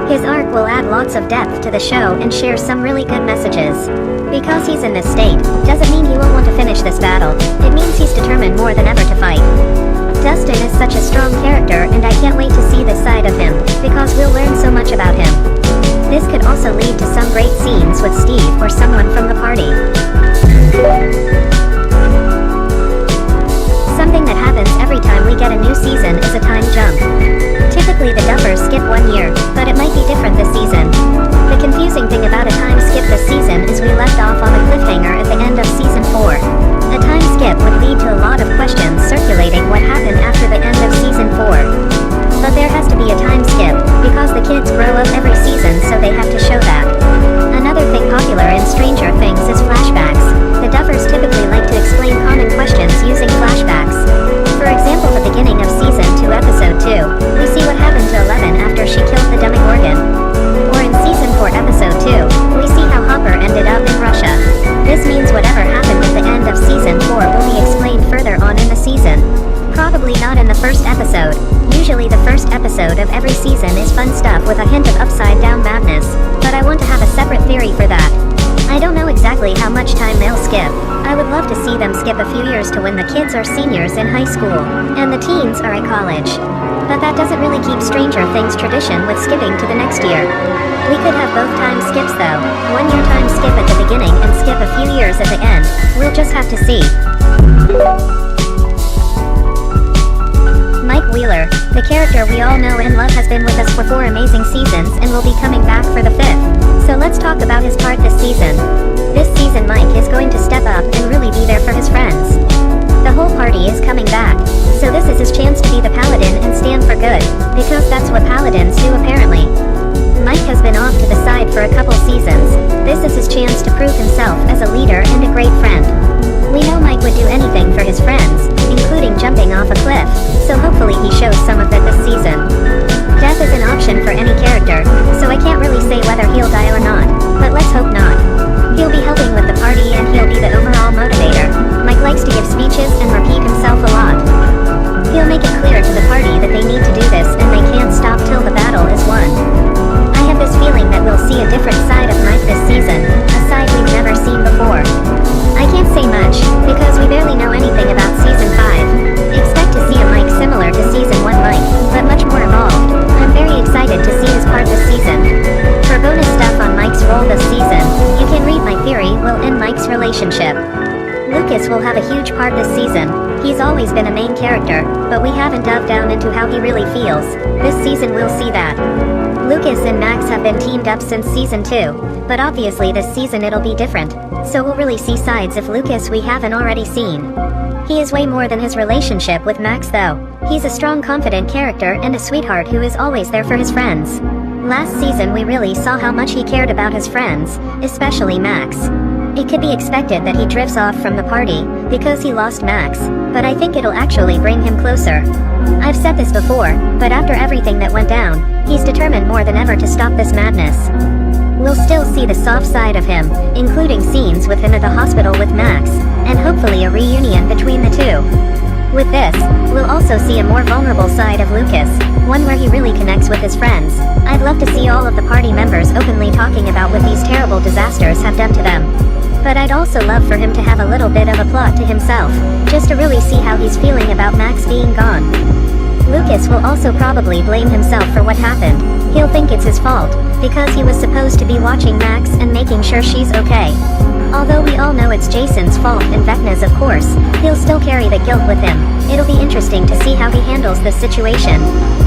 His arc will add lots of depth to the show and share some really good messages. Because he's in this state, doesn't mean he won't want to finish this battle. It means he's determined more than ever to fight. Dustin is such a strong character and I can't wait to see this side of him, because we'll learn so much about him. This could also lead to some great scenes with Steve or someone from the party. Something that happens every time we get a new season is a time jump. Typically the Duffers skip 1 year, but it might be different this season. The confusing thing about a time skip this season is we left off on a cliffhanger at the end of Season 4. A time skip would lead to a lot of questions circulating what happened after the end of Season 4. But there has to be a time skip, because the kids grow up every season so they have to show that. Another thing popular in Stranger Things is flashbacks. The Duffers typically like to explain common questions using flashbacks. For example, the beginning of Season 2 Episode 2, we see what happened to Eleven after she killed the Demogorgon. Or in Season 4 Episode 2, we see how Hopper ended up in Russia. This means whatever happened at the end of Season 4 will be explained further on in the season. Probably not in the first episode. Usually the first episode of every season is fun stuff with a hint of upside-down madness, but I want to have a separate theory for that. I don't know exactly how much time they'll skip. I would love to see them skip a few years to when the kids are seniors in high school, and the teens are at college. But that doesn't really keep Stranger Things tradition with skipping to the next year. We could have both time skips though, 1 year time skip at the beginning and skip a few years at the end. We'll just have to see. Mike Wheeler, the character we all know and love, has been with us for 4 amazing seasons and will be coming back for the 5th. So let's talk about his part this season. This season Mike is going to step up and really be there for his friends. The whole party is coming back, so this is his chance to be the paladin and stand for good, because that's what paladins do apparently. Mike has been off to the side for a couple seasons. This is his chance to prove himself as a leader and a great friend. We know Mike would do anything for his friends, including jumping off a cliff, so hopefully he shows some of it this season. Death is an option for any character, so I can't really say whether he'll die or not, but let's hope not. He'll be helping with the party and he'll be the overall motivator. Mike likes to give speeches and repeat himself a lot. He'll make it clear to the party that they need to do this and they can't stop till the battle is won. I have this feeling that we'll see a different side of Mike this season, a side we've never seen before. I can't say much, because we barely know anything about Season 5. Expect to see a Mike similar to Season 1 Mike, but much more evolved. I'm very excited to see his part this season. For bonus stuff on Mike's role this season, you can read my theory will end Mike's relationship. Lucas will have a huge part this season. He's always been a main character, but we haven't dug down into how he really feels. This season we'll see that. Lucas and Max have been teamed up since Season 2, but obviously this season it'll be different, so we'll really see sides of Lucas we haven't already seen. He is way more than his relationship with Max though. He's a strong, confident character and a sweetheart who is always there for his friends. Last season we really saw how much he cared about his friends, especially Max. It could be expected that he drifts off from the party, because he lost Max, but I think it'll actually bring him closer. I've said this before, but after everything that went down, he's determined more than ever to stop this madness. We'll still see the soft side of him, including scenes with him at the hospital with Max, and hopefully a reunion between the two. With this, we'll also see a more vulnerable side of Lucas, one where he really connects with his friends. I'd love to see all of the party members openly talking about what these terrible disasters have done to them. But I'd also love for him to have a little bit of a plot to himself, just to really see how he's feeling about Max being gone. Lucas will also probably blame himself for what happened. he'll think it's his fault, because he was supposed to be watching Max and making sure she's okay. Although we all know it's Jason's fault and Vecna's of course, he'll still carry the guilt with him. It'll be interesting to see how he handles this situation.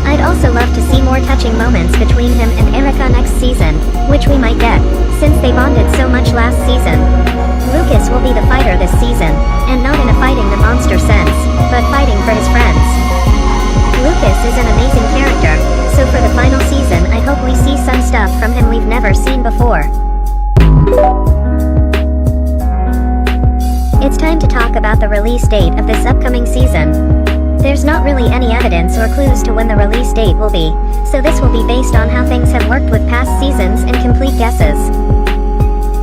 I'd also love to see more touching moments between him and Erica next season, which we might get, since they bonded so much last season. Lucas will be the fighter this season, and not in a fighting the monster sense, but fighting for his friends. Lucas is an amazing character, so for the final season I hope we see some stuff from him we've never seen before. It's time to talk about the release date of this upcoming season. There's not really any evidence or clues to when the release date will be, so this will be based on how things have worked with past seasons and complete guesses.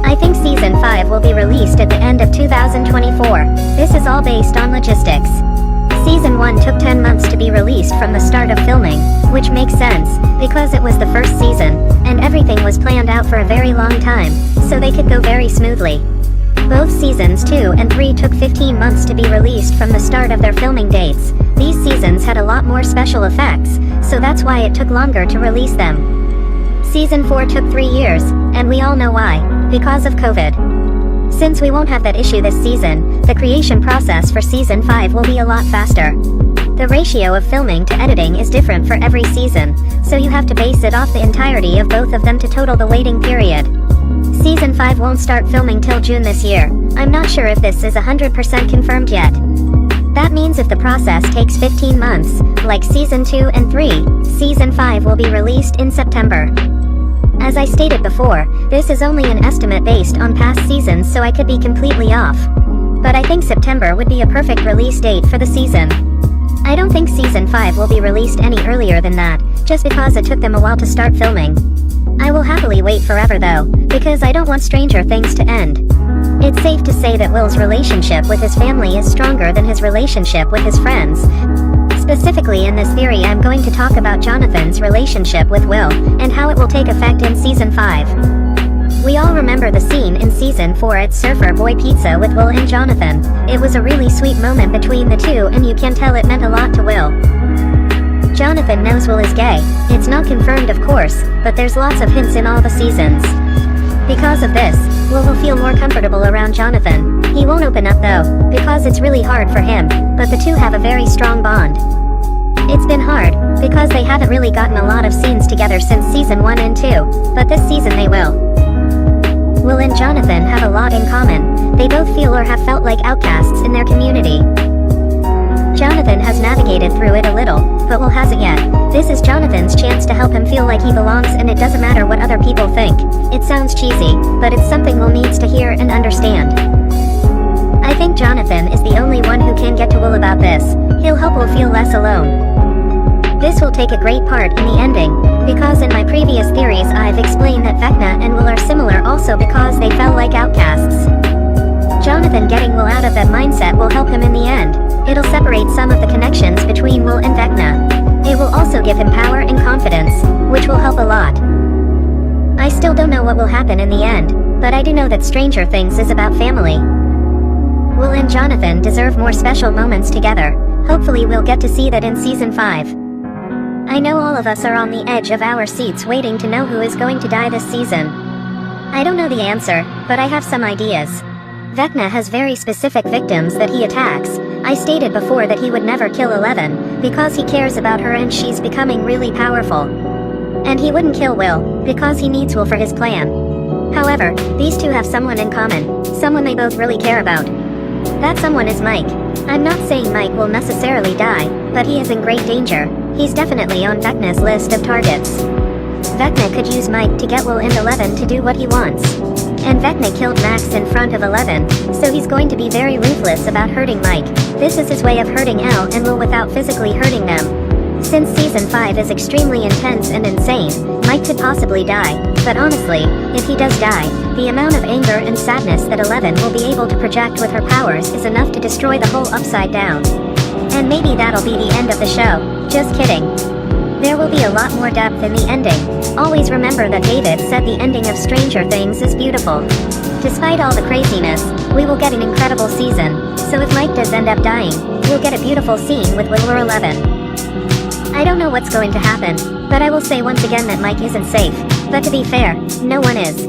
I think Season 5 will be released at the end of 2024. This is all based on logistics. Season 1 took 10 months to be released from the start of filming, which makes sense, because it was the first season, and everything was planned out for a very long time, so they could go very smoothly. Both Seasons 2 and 3 took 15 months to be released from the start of their filming dates. These seasons had a lot more special effects, so that's why it took longer to release them. Season 4 took 3 years, and we all know why, because of COVID. Since we won't have that issue this season, the creation process for Season 5 will be a lot faster. The ratio of filming to editing is different for every season, so you have to base it off the entirety of both of them to total the waiting period. Season 5 won't start filming till June this year. I'm not sure if this is 100% confirmed yet. That means if the process takes 15 months, like Season 2 and 3, Season 5 will be released in September. As I stated before, this is only an estimate based on past seasons, so I could be completely off. But I think September would be a perfect release date for the season. I don't think Season 5 will be released any earlier than that, just because it took them a while to start filming. I will happily wait forever though, because I don't want Stranger Things to end. It's safe to say that Will's relationship with his family is stronger than his relationship with his friends. Specifically in this theory I'm going to talk about Jonathan's relationship with Will, and how it will take effect in Season 5. We all remember the scene in Season 4 at Surfer Boy Pizza with Will and Jonathan. It was a really sweet moment between the two, and you can tell it meant a lot to Will. Jonathan knows Will is gay. It's not confirmed of course, but there's lots of hints in all the seasons. Because of this, Will feel more comfortable around Jonathan. He won't open up though, because it's really hard for him, but the two have a very strong bond. It's been hard, because they haven't really gotten a lot of scenes together since Season 1 and 2, but this season they will. Will and Jonathan have a lot in common. They both feel or have felt like outcasts in their community. Jonathan has navigated through it a little, but Will hasn't yet. This is Jonathan's chance to help him feel like he belongs, and it doesn't matter what other people think. It sounds cheesy, but it's something Will needs to hear and understand. I think Jonathan is the only one who can get to Will about this. He'll help Will feel less alone. This will take a great part in the ending, because in my previous theories I've explained that Vecna and Will are similar also because they felt like outcasts. Jonathan getting Will out of that mindset will help him in the end. It'll separate some of the connections between Will and Vecna. It will also give him power and confidence, which will help a lot. I still don't know what will happen in the end, but I do know that Stranger Things is about family. Will and Jonathan deserve more special moments together. Hopefully we'll get to see that in Season 5. I know all of us are on the edge of our seats waiting to know who is going to die this season. I don't know the answer, but I have some ideas. Vecna has very specific victims that he attacks. I stated before that he would never kill Eleven, because he cares about her and she's becoming really powerful. And he wouldn't kill Will, because he needs Will for his plan. However, these two have someone in common, someone they both really care about. That someone is Mike. I'm not saying Mike will necessarily die, but he is in great danger. He's definitely on Vecna's list of targets. Vecna could use Mike to get Will and Eleven to do what he wants. And Vecna killed Max in front of Eleven, so he's going to be very ruthless about hurting Mike. This is his way of hurting Elle and Will without physically hurting them. Since Season 5 is extremely intense and insane, Mike could possibly die, but honestly, if he does die, the amount of anger and sadness that Eleven will be able to project with her powers is enough to destroy the whole Upside Down. And maybe that'll be the end of the show. Just kidding. There will be a lot more depth in the ending. Always remember that David said the ending of Stranger Things is beautiful. Despite all the craziness, we will get an incredible season, so if Mike does end up dying, we'll get a beautiful scene with Will or Eleven. I don't know what's going to happen, but I will say once again that Mike isn't safe. But to be fair, no one is.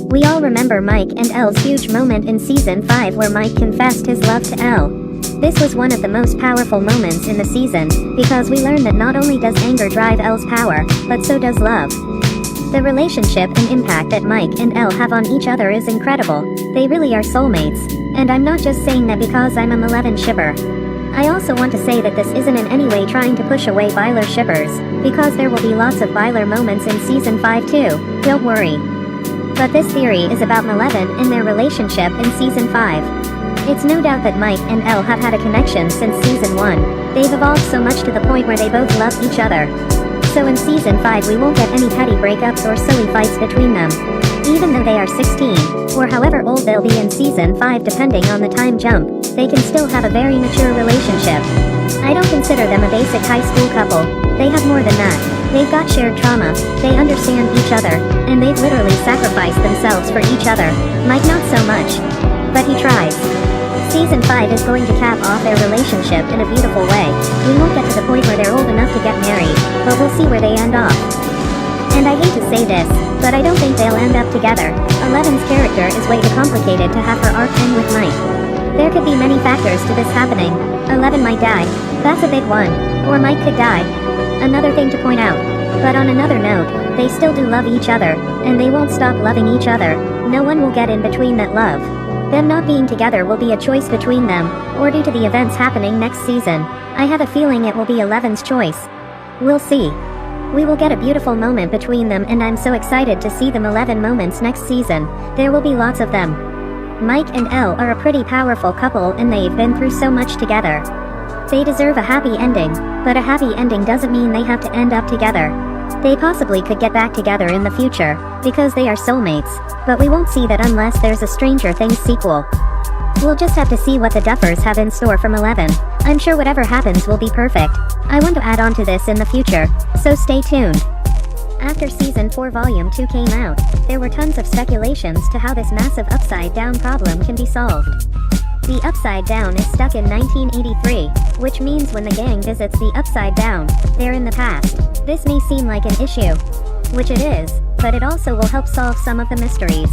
We all remember Mike and Elle's huge moment in Season 5 where Mike confessed his love to Elle. This was one of the most powerful moments in the season, because we learn that not only does anger drive Elle's power, but so does love. The relationship and impact that Mike and Elle have on each other is incredible. They really are soulmates. And I'm not just saying that because I'm a Maleven shipper. I also want to say that this isn't in any way trying to push away Byler shippers, because there will be lots of Byler moments in Season 5 too, don't worry. But this theory is about Maleven and their relationship in Season 5. It's no doubt that Mike and Elle have had a connection since Season 1. They've evolved so much to the point where they both love each other. So in Season 5 we won't get any petty breakups or silly fights between them. Even though they are 16, or however old they'll be in Season 5 depending on the time jump, they can still have a very mature relationship. I don't consider them a basic high school couple. They have more than that. They've got shared trauma, they understand each other, and they've literally sacrificed themselves for each other. Mike not so much. But he tries. Season 5 is going to cap off their relationship in a beautiful way. We won't get to the point where they're old enough to get married, but we'll see where they end off. And I hate to say this, but I don't think they'll end up together. Eleven's character is way too complicated to have her arc end with Mike. There could be many factors to this happening. 11 might die. That's a big one. Or Mike could die. Another thing to point out. But on another note, they still do love each other, and they won't stop loving each other. No one will get in between that love. Them not being together will be a choice between them, or due to the events happening next season. I have a feeling it will be Eleven's choice. We'll see. We will get a beautiful moment between them, and I'm so excited to see the 11 moments next season. There will be lots of them. Mike and Elle are a pretty powerful couple, and they've been through so much together. They deserve a happy ending, but a happy ending doesn't mean they have to end up together. They possibly could get back together in the future, because they are soulmates, but we won't see that unless there's a Stranger Things sequel. We'll just have to see what the Duffers have in store from 11. I'm sure whatever happens will be perfect. I want to add on to this in the future, so stay tuned. After Season 4 Volume 2 came out, there were tons of speculations to how this massive upside-down problem can be solved. The Upside Down is stuck in 1983, which means when the gang visits the Upside Down, they're in the past. This may seem like an issue, which it is, but it also will help solve some of the mysteries.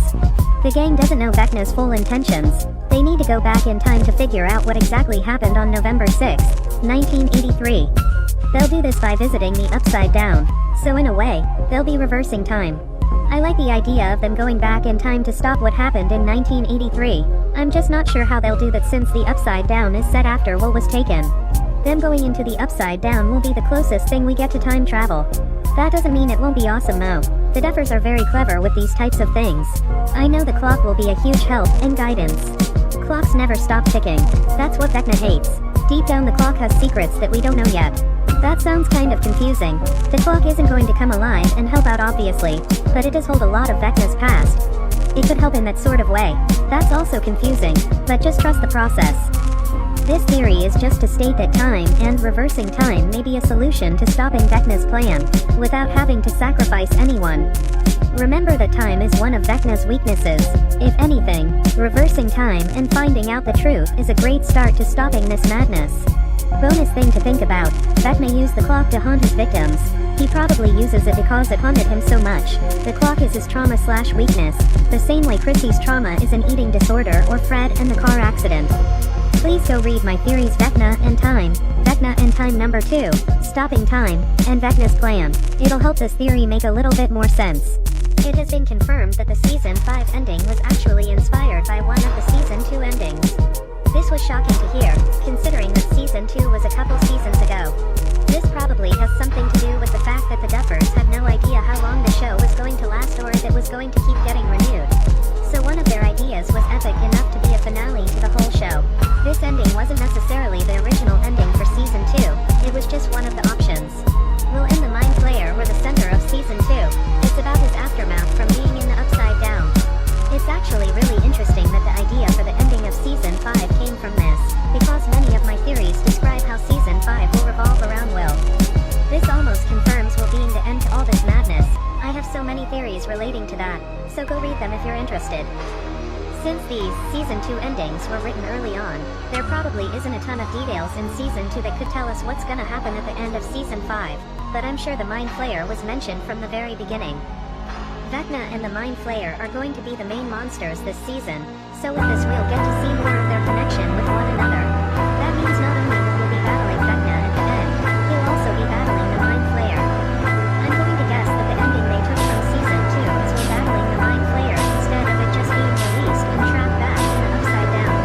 The gang doesn't know Vecna's full intentions. They need to go back in time to figure out what exactly happened on November 6, 1983. They'll do this by visiting the Upside Down, so in a way, they'll be reversing time. I like the idea of them going back in time to stop what happened in 1983. I'm just not sure how they'll do that since the Upside Down is set after Will was taken. Them going into the Upside Down will be the closest thing we get to time travel. That doesn't mean it won't be awesome though. The Duffers are very clever with these types of things. I know the clock will be a huge help and guidance. Clocks never stop ticking. That's what Vecna hates. Deep down the clock has secrets that we don't know yet. That sounds kind of confusing. The clock isn't going to come alive and help out obviously, but it does hold a lot of Vecna's past. It could help in that sort of way. That's also confusing, but just trust the process. This theory is just to state that time and reversing time may be a solution to stopping Vecna's plan, without having to sacrifice anyone. Remember that time is one of Vecna's weaknesses. If anything, reversing time and finding out the truth is a great start to stopping this madness. Bonus thing to think about, Vecna used the clock to haunt his victims. He probably uses it because it haunted him so much. The clock is his trauma/weakness, the same way Chrissy's trauma is an eating disorder or Fred and the car accident. Please go read my theories Vecna and Time number 2, Stopping Time, and Vecna's plan. It'll help this theory make a little bit more sense. It has been confirmed that the Season 5 ending was actually inspired by one of the Season 2 endings. This was shocking to hear, considering that Season 2 was a couple seasons ago. This probably has something to do with the fact that the Duffers had no idea how long the show was going to last or if it was going to keep getting renewed. So one of their ideas was epic enough to be a finale to the whole show. This ending wasn't necessarily the original ending for Season 2, it was just one of the options. We'll end the Mind Flayer were the center of Season 2. It's about his aftermath from being in the Upside Down. It's actually really interesting that the idea for the ending of Season 5 came from this, because many of my theories describe how Season 5 will revolve around Will. This almost confirms Will being the end to all this madness. I have so many theories relating to that, so go read them if you're interested. Since these Season 2 endings were written early on, there probably isn't a ton of details in Season 2 that could tell us what's gonna happen at the end of Season 5, but I'm sure the Mind Flayer was mentioned from the very beginning. Vecna and the Mind Flayer are going to be the main monsters this season, so with this we'll get to see more of their connection with one another. That means not only will we be battling Vecna at the end, he'll also be battling the Mind Flayer. I'm going to guess that the ending they took from Season 2 is we're battling the Mind Flayer instead of it just being released and trapped back in the Upside Down.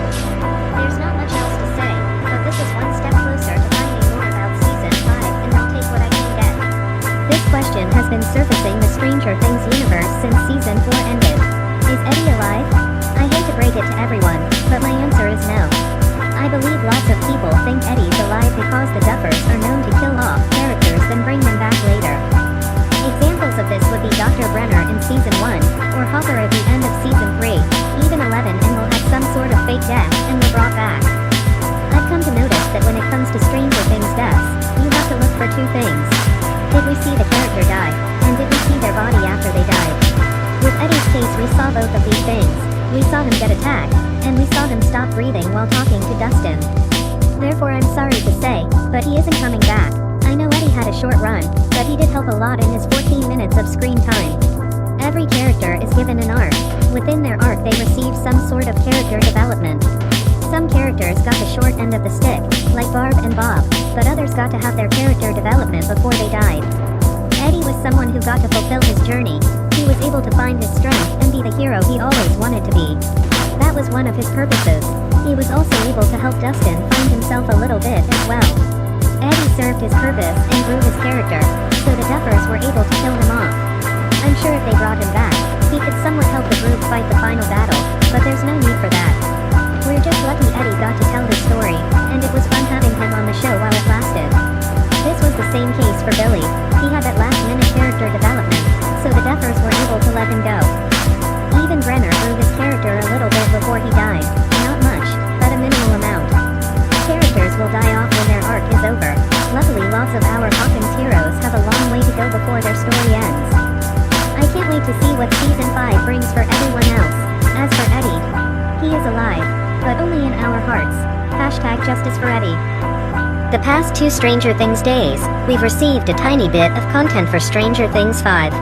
There's not much else to say, but this is one step closer to finding more about Season 5, and I'll take what I can get. This question has been surfacing the Stranger Things universe since Season 4 ended. Is Eddie alive? I hate to break it to everyone, but my answer is no. I believe lots of people think Eddie's alive because the Duffers are known to kill off characters then bring them back later. Examples of this would be Dr. Brenner in Season 1, or Hopper at the end of Season 3, even 11 and will have some sort of fake death and were brought back. I've come to notice that when it comes to Stranger Things deaths, you have to look for two things. Did we see the character die, and did we see their body after they died? With Eddie's case we saw both of these things. We saw him get attacked, and we saw him stop breathing while talking to Dustin. Therefore I'm sorry to say, but he isn't coming back. I know Eddie had a short run, but he did help a lot in his 14 minutes of screen time. Every character is given an arc. Within their arc they receive some sort of character development. Some characters got the short end of the stick, like Barb and Bob, but others got to have their character development before they died. Eddie was someone who got to fulfill his journey. He was able to find his strength and be the hero he always wanted to be. That was one of his purposes. He was also able to help Dustin find himself a little bit as well. Eddie served his purpose and grew his character, so the Duffers were able to kill him off. I'm sure if they brought him back, he could somewhat help the group fight the final battle, but there's no need for that. We're just lucky Eddie got to tell his story, and it was fun having him on the show while it lasted. This was the same case for Billy. He had that last-minute character development, so the Duffers were able to let him go. Even Brenner grew his character a little bit before he died. Not much, but a minimal amount. Characters will die off when their arc is over. Luckily lots of our Hawkins heroes have a long way to go before their story ends. I can't wait to see what Season 5 brings for everyone else. As for Eddie, he is alive, but only in our hearts. #Justice for Eddie. The past 2 Stranger Things days, we've received a tiny bit of content for Stranger Things 5.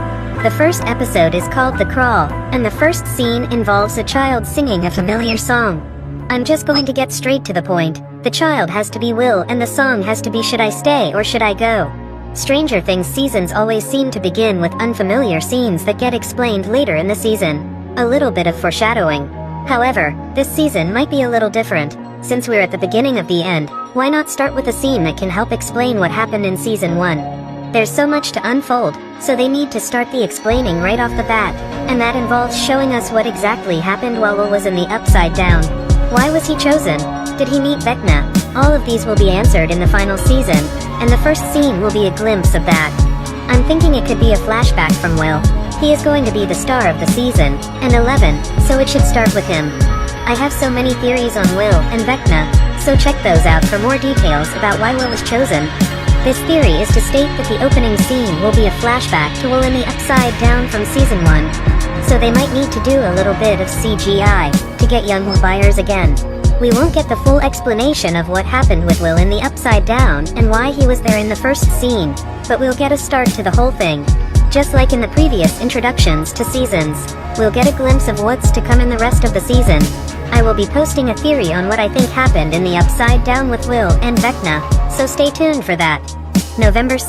The first episode is called The Crawl, and the first scene involves a child singing a familiar song. I'm just going to get straight to the point. The child has to be Will and the song has to be Should I Stay or Should I Go? Stranger Things seasons always seem to begin with unfamiliar scenes that get explained later in the season. A little bit of foreshadowing. However, this season might be a little different. Since we're at the beginning of the end, why not start with a scene that can help explain what happened in Season 1? There's so much to unfold, so they need to start the explaining right off the bat, and that involves showing us what exactly happened while Will was in the Upside Down. Why was he chosen? Did he meet Vecna? All of these will be answered in the final season, and the first scene will be a glimpse of that. I'm thinking it could be a flashback from Will. He is going to be the star of the season, and 11, so it should start with him. I have so many theories on Will and Vecna, so check those out for more details about why Will was chosen. This theory is to state that the opening scene will be a flashback to Will in the Upside Down from Season 1. So they might need to do a little bit of CGI to get young Will buyers again. We won't get the full explanation of what happened with Will in the Upside Down and why he was there in the first scene, but we'll get a start to the whole thing. Just like in the previous introductions to seasons, we'll get a glimpse of what's to come in the rest of the season. I will be posting a theory on what I think happened in the Upside Down with Will and Vecna, so stay tuned for that. November 6,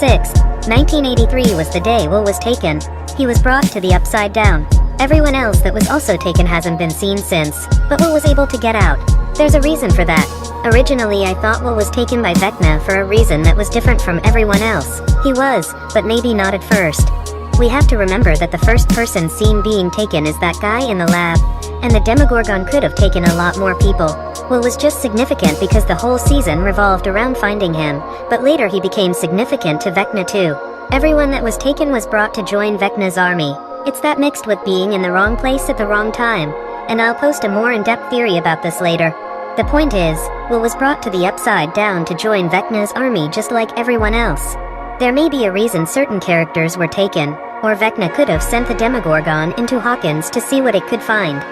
1983 was the day Will was taken. He was brought to the Upside Down. Everyone else that was also taken hasn't been seen since, but Will was able to get out. There's a reason for that. Originally I thought Will was taken by Vecna for a reason that was different from everyone else. He was, but maybe not at first. We have to remember that the first person seen being taken is that guy in the lab, and the Demogorgon could have taken a lot more people. Will was just significant because the whole season revolved around finding him, but later he became significant to Vecna too. Everyone that was taken was brought to join Vecna's army. It's that mixed with being in the wrong place at the wrong time, and I'll post a more in-depth theory about this later. The point is, Will was brought to the Upside Down to join Vecna's army just like everyone else. There may be a reason certain characters were taken, or Vecna could have sent the Demogorgon into Hawkins to see what it could find.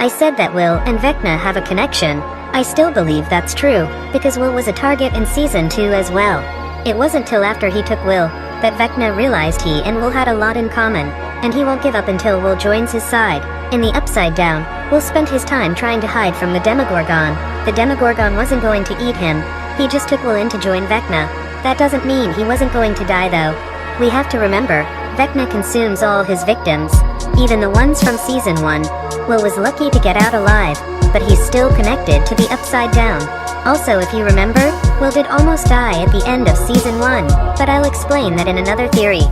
I said that Will and Vecna have a connection. I still believe that's true, because Will was a target in Season 2 as well. It wasn't till after he took Will that Vecna realized he and Will had a lot in common, and he won't give up until Will joins his side. In the Upside Down, Will spent his time trying to hide from the Demogorgon. The Demogorgon wasn't going to eat him, he just took Will in to join Vecna. That doesn't mean he wasn't going to die though. We have to remember, Vecna consumes all his victims, even the ones from Season 1. Will was lucky to get out alive, but he's still connected to the Upside Down. Also, if you remember, Will did almost die at the end of Season 1, but I'll explain that in another theory.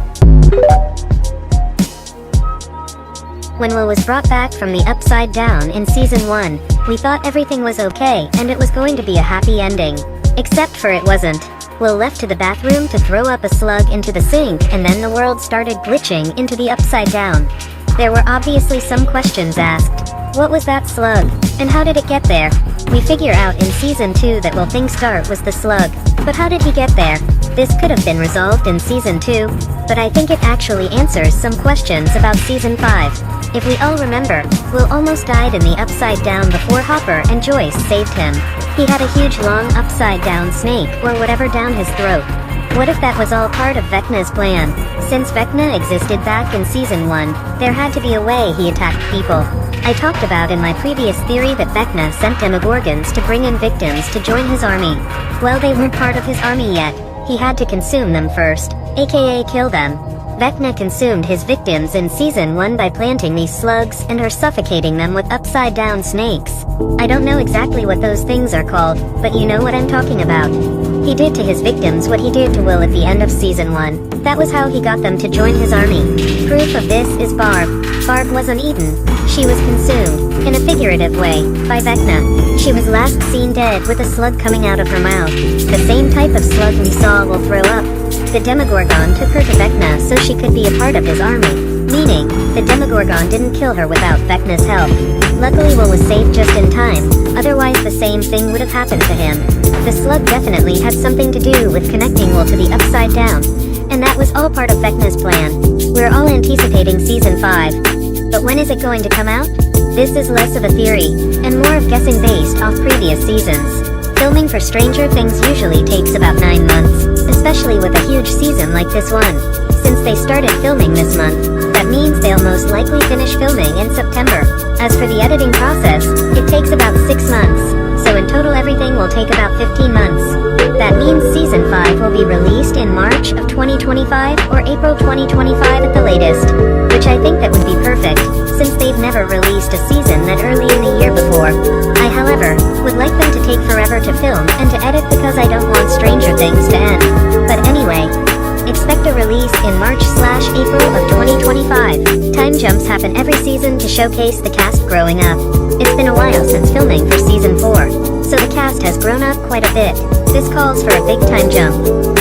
When Will was brought back from the Upside Down in Season 1, we thought everything was okay and it was going to be a happy ending. Except for it wasn't. Will left to the bathroom to throw up a slug into the sink, and then the world started glitching into the Upside Down. There were obviously some questions asked. What was that slug? And how did it get there? We figure out in Season 2 that Will thinks Dart was the slug. But how did he get there? This could have been resolved in Season 2, but I think it actually answers some questions about Season 5. If we all remember, Will almost died in the Upside Down before Hopper and Joyce saved him. He had a huge long upside down snake or whatever down his throat. What if that was all part of Vecna's plan? Since Vecna existed back in Season 1, there had to be a way he attacked people. I talked about in my previous theory that Vecna sent Demogorgons to bring in victims to join his army. Well, they weren't part of his army yet. He had to consume them first, aka kill them. Vecna consumed his victims in Season 1 by planting these slugs and or suffocating them with upside-down snakes. I don't know exactly what those things are called, but you know what I'm talking about. He did to his victims what he did to Will at the end of Season 1. That was how he got them to join his army. Proof of this is Barb. Barb wasn't eaten. She was consumed, in a figurative way, by Vecna. She was last seen dead with a slug coming out of her mouth. The same type of slug we saw Will throw up. The Demogorgon took her to Vecna so she could be a part of his army, meaning, the Demogorgon didn't kill her without Vecna's help. Luckily Will was saved just in time, otherwise the same thing would have happened to him. The slug definitely had something to do with connecting Will to the Upside Down, and that was all part of Vecna's plan. We're all anticipating Season 5. But when is it going to come out? This is less of a theory, and more of guessing based off previous seasons. Filming for Stranger Things usually takes about 9 months, especially with a huge season like this one. Since they started filming this month, that means they'll most likely finish filming in September. As for the editing process, it takes about 6 months, so in total everything will take about 15 months. That means Season 5 will be released in March of 2025 or April 2025 at the latest, which I think that would be perfect, since they've never released a season that early in the year before. I, however, would like them to take forever to film and to edit because I don't want Stranger Things to end. But anyway, expect a release in March/April of 2025. Time jumps happen every season to showcase the cast growing up. It's been a while since filming for Season 4, so the cast has grown up quite a bit. This calls for a big time jump.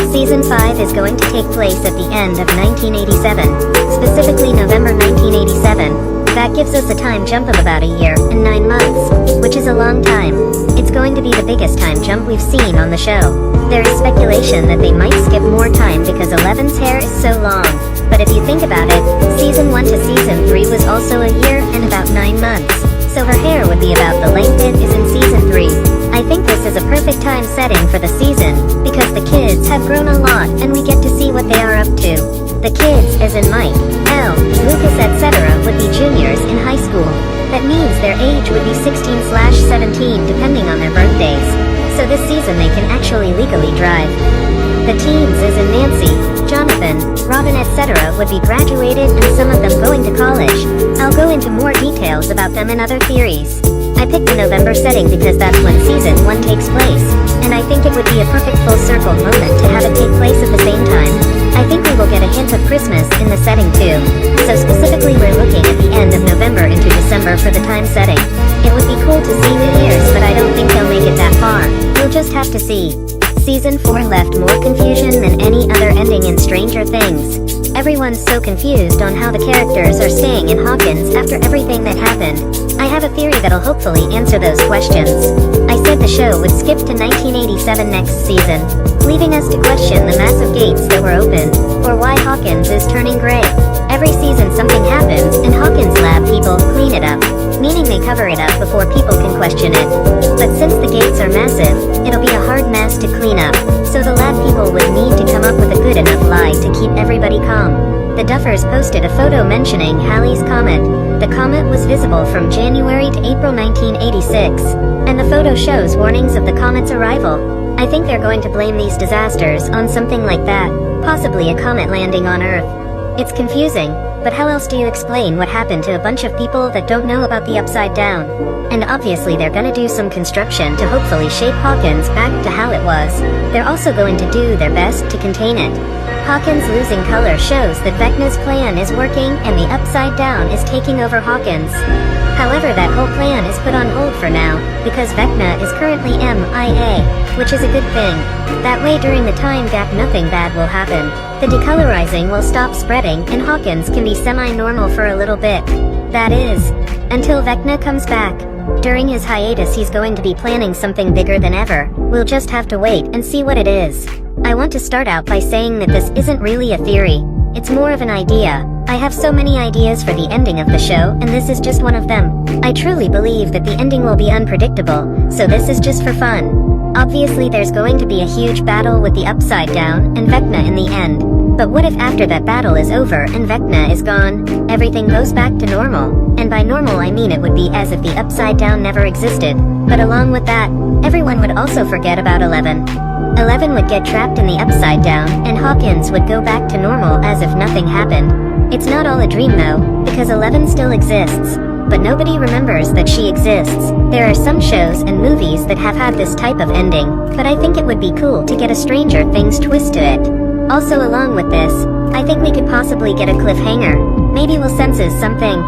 Season 5 is going to take place at the end of 1987, specifically November 1987. That gives us a time jump of about a year and 9 months, which is a long time. It's going to be the biggest time jump we've seen on the show. There is speculation that they might skip more time because Eleven's hair is so long. But if you think about it, Season 1 to Season 3 was also a year and about 9 months. So her hair would be about the length it is in Season 3. I think this is a perfect time setting for the season, because the kids have grown a lot and we get to see what they are up to. The kids, as in Mike, Elle, Lucas etc. would be juniors in high school. That means their age would be 16/17 depending on their birthdays. So this season they can actually legally drive. The teens, as in Nancy, Jonathan, Robin etc. would be graduated and some of them going to college. I'll go into more details about them in other theories. I picked the November setting because that's when Season 1 takes place, and I think it would be a perfect full circle moment to have it take place at the same time. I think we will get a hint of Christmas in the setting too, so specifically we're looking at the end of November into December for the time setting. It would be cool to see New Year's, but I don't think they'll make it that far. We'll just have to see. Season 4 left more confusion than any other ending in Stranger Things. Everyone's so confused on how the characters are staying in Hawkins after everything that happened. I have a theory that'll hopefully answer those questions. I said the show would skip to 1987 next season, leaving us to question the massive gates that were open, or why Hawkins is turning gray. Every season something happens and Hawkins lab people clean it up. meaning they cover it up before people can question it. But since the gates are massive, it'll be a hard mess to clean up, so the lab people would need to come up with a good enough lie to keep everybody calm. The Duffers posted a photo mentioning Halley's Comet. The comet was visible from January to April 1986, and the photo shows warnings of the comet's arrival. I think they're going to blame these disasters on something like that, possibly a comet landing on Earth. It's confusing, but how else do you explain what happened to a bunch of people that don't know about the Upside Down? And obviously they're gonna do some construction to hopefully shape Hawkins back to how it was. They're also going to do their best to contain it. Hawkins losing color shows that Vecna's plan is working and the Upside Down is taking over Hawkins. However, that whole plan is put on hold for now, because Vecna is currently MIA, which is a good thing. That way during the time gap nothing bad will happen. The decolorizing will stop spreading and Hawkins can be semi-normal for a little bit. That is, until Vecna comes back. During his hiatus he's going to be planning something bigger than ever. We'll just have to wait and see what it is. I want to start out by saying that this isn't really a theory. It's more of an idea. I have so many ideas for the ending of the show, and this is just one of them. I truly believe that the ending will be unpredictable, so this is just for fun. Obviously there's going to be a huge battle with the Upside Down and Vecna in the end. But what if after that battle is over and Vecna is gone, everything goes back to normal? And by normal I mean it would be as if the Upside Down never existed. But along with that, everyone would also forget about 11. 11 would get trapped in the Upside Down, and Hawkins would go back to normal as if nothing happened. It's not all a dream though, because 11 still exists. But nobody remembers that she exists. There are some shows and movies that have had this type of ending, but I think it would be cool to get a Stranger Things twist to it. Also along with this, I think we could possibly get a cliffhanger. Maybe we'll senses something.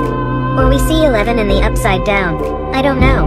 Or we see 11 in the Upside Down. I don't know.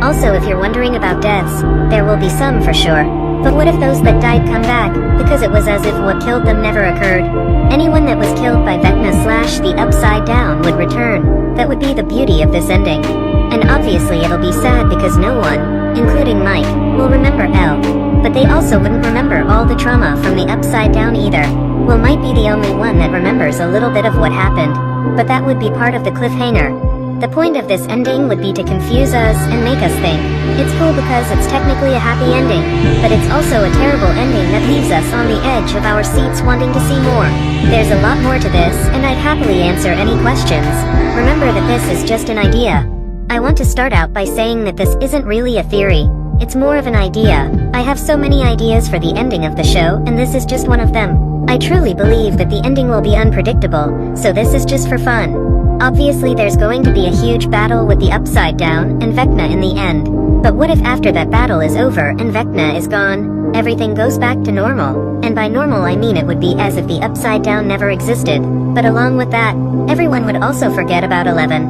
Also, if you're wondering about deaths, there will be some for sure. But what if those that died come back, because it was as if what killed them never occurred? Anyone that was killed by Vecna / the Upside Down would return. That would be the beauty of this ending. And obviously it'll be sad because no one, including Mike, will remember Elle. But they also wouldn't remember all the trauma from the Upside Down either. Will might be the only one that remembers a little bit of what happened. But that would be part of the cliffhanger. The point of this ending would be to confuse us and make us think. It's cool because it's technically a happy ending, but it's also a terrible ending that leaves us on the edge of our seats wanting to see more. There's a lot more to this, and I'd happily answer any questions. Remember that this is just an idea. I want to start out by saying that this isn't really a theory. It's more of an idea. I have so many ideas for the ending of the show, and this is just one of them. I truly believe that the ending will be unpredictable, so this is just for fun. Obviously there's going to be a huge battle with the Upside Down and Vecna in the end. But what if after that battle is over and Vecna is gone, everything goes back to normal? And by normal I mean it would be as if the Upside Down never existed. But along with that, everyone would also forget about 11.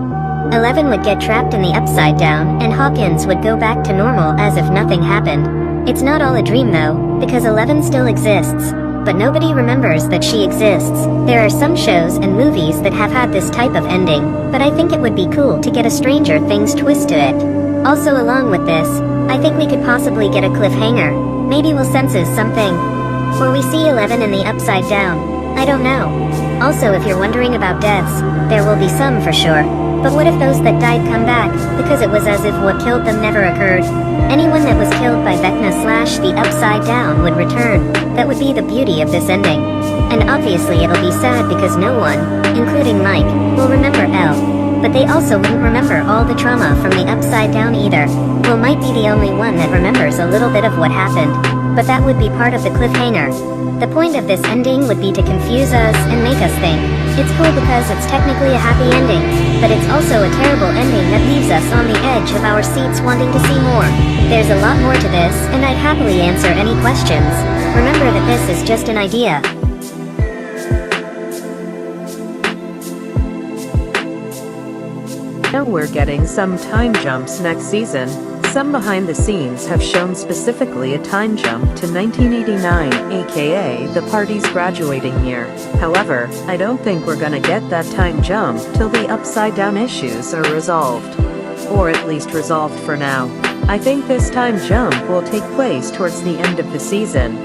11 would get trapped in the Upside Down, and Hawkins would go back to normal as if nothing happened. It's not all a dream though, because 11 still exists. But nobody remembers that she exists. There are some shows and movies that have had this type of ending, but I think it would be cool to get a Stranger Things twist to it. Also along with this, I think we could possibly get a cliffhanger. Maybe we'll senses something. Or we see 11 in the Upside Down. I don't know. Also, if you're wondering about deaths, there will be some for sure. But what if those that died come back, because it was as if what killed them never occurred? Anyone that was killed by Vecna / the Upside Down would return. That would be the beauty of this ending. And obviously it'll be sad because no one, including Mike, will remember Elle. But they also wouldn't remember all the trauma from the Upside Down either. Will might be the only one that remembers a little bit of what happened. But that would be part of the cliffhanger. The point of this ending would be to confuse us and make us think. It's cool because it's technically a happy ending, but it's also a terrible ending that leaves us on the edge of our seats wanting to see more. There's a lot more to this, and I'd happily answer any questions. Remember that this is just an idea. Now we're getting some time jumps next season. Some behind the scenes have shown specifically a time jump to 1989, aka the party's graduating year. However, I don't think we're gonna get that time jump till the Upside Down issues are resolved. Or at least resolved for now. I think this time jump will take place towards the end of the season.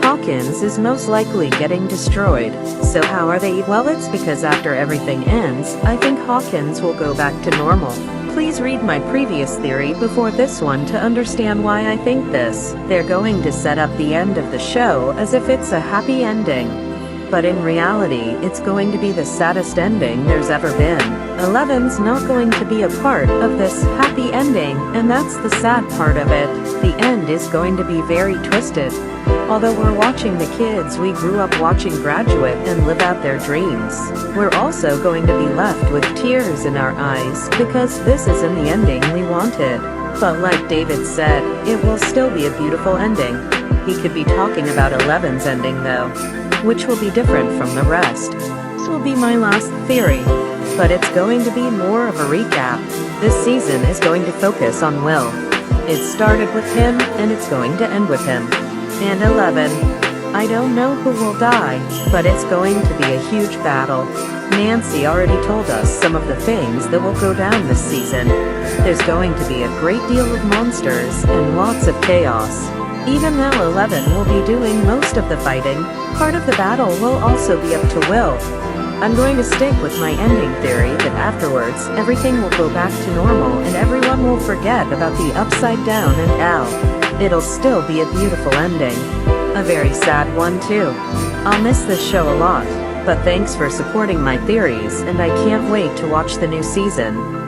Hawkins is most likely getting destroyed. So how are they? Well, it's because after everything ends, I think Hawkins will go back to normal. Please read my previous theory before this one to understand why I think this. They're going to set up the end of the show as if it's a happy ending. But in reality, it's going to be the saddest ending there's ever been. Eleven's not going to be a part of this happy ending, and that's the sad part of it. The end is going to be very twisted. Although we're watching the kids we grew up watching graduate and live out their dreams, we're also going to be left with tears in our eyes because this isn't the ending we wanted. But like David said, it will still be a beautiful ending. He could be talking about Eleven's ending though, which will be different from the rest. This will be my last theory, but it's going to be more of a recap. This season is going to focus on Will. It started with him, and it's going to end with him. And 11. I don't know who will die, but it's going to be a huge battle. Nancy already told us some of the things that will go down this season. There's going to be a great deal of monsters and lots of chaos. Even though 11 will be doing most of the fighting, part of the battle will also be up to Will. I'm going to stick with my ending theory that afterwards, everything will go back to normal and everyone will forget about the upside down and Al. It'll still be a beautiful ending. A very sad one too. I'll miss this show a lot, but thanks for supporting my theories and I can't wait to watch the new season.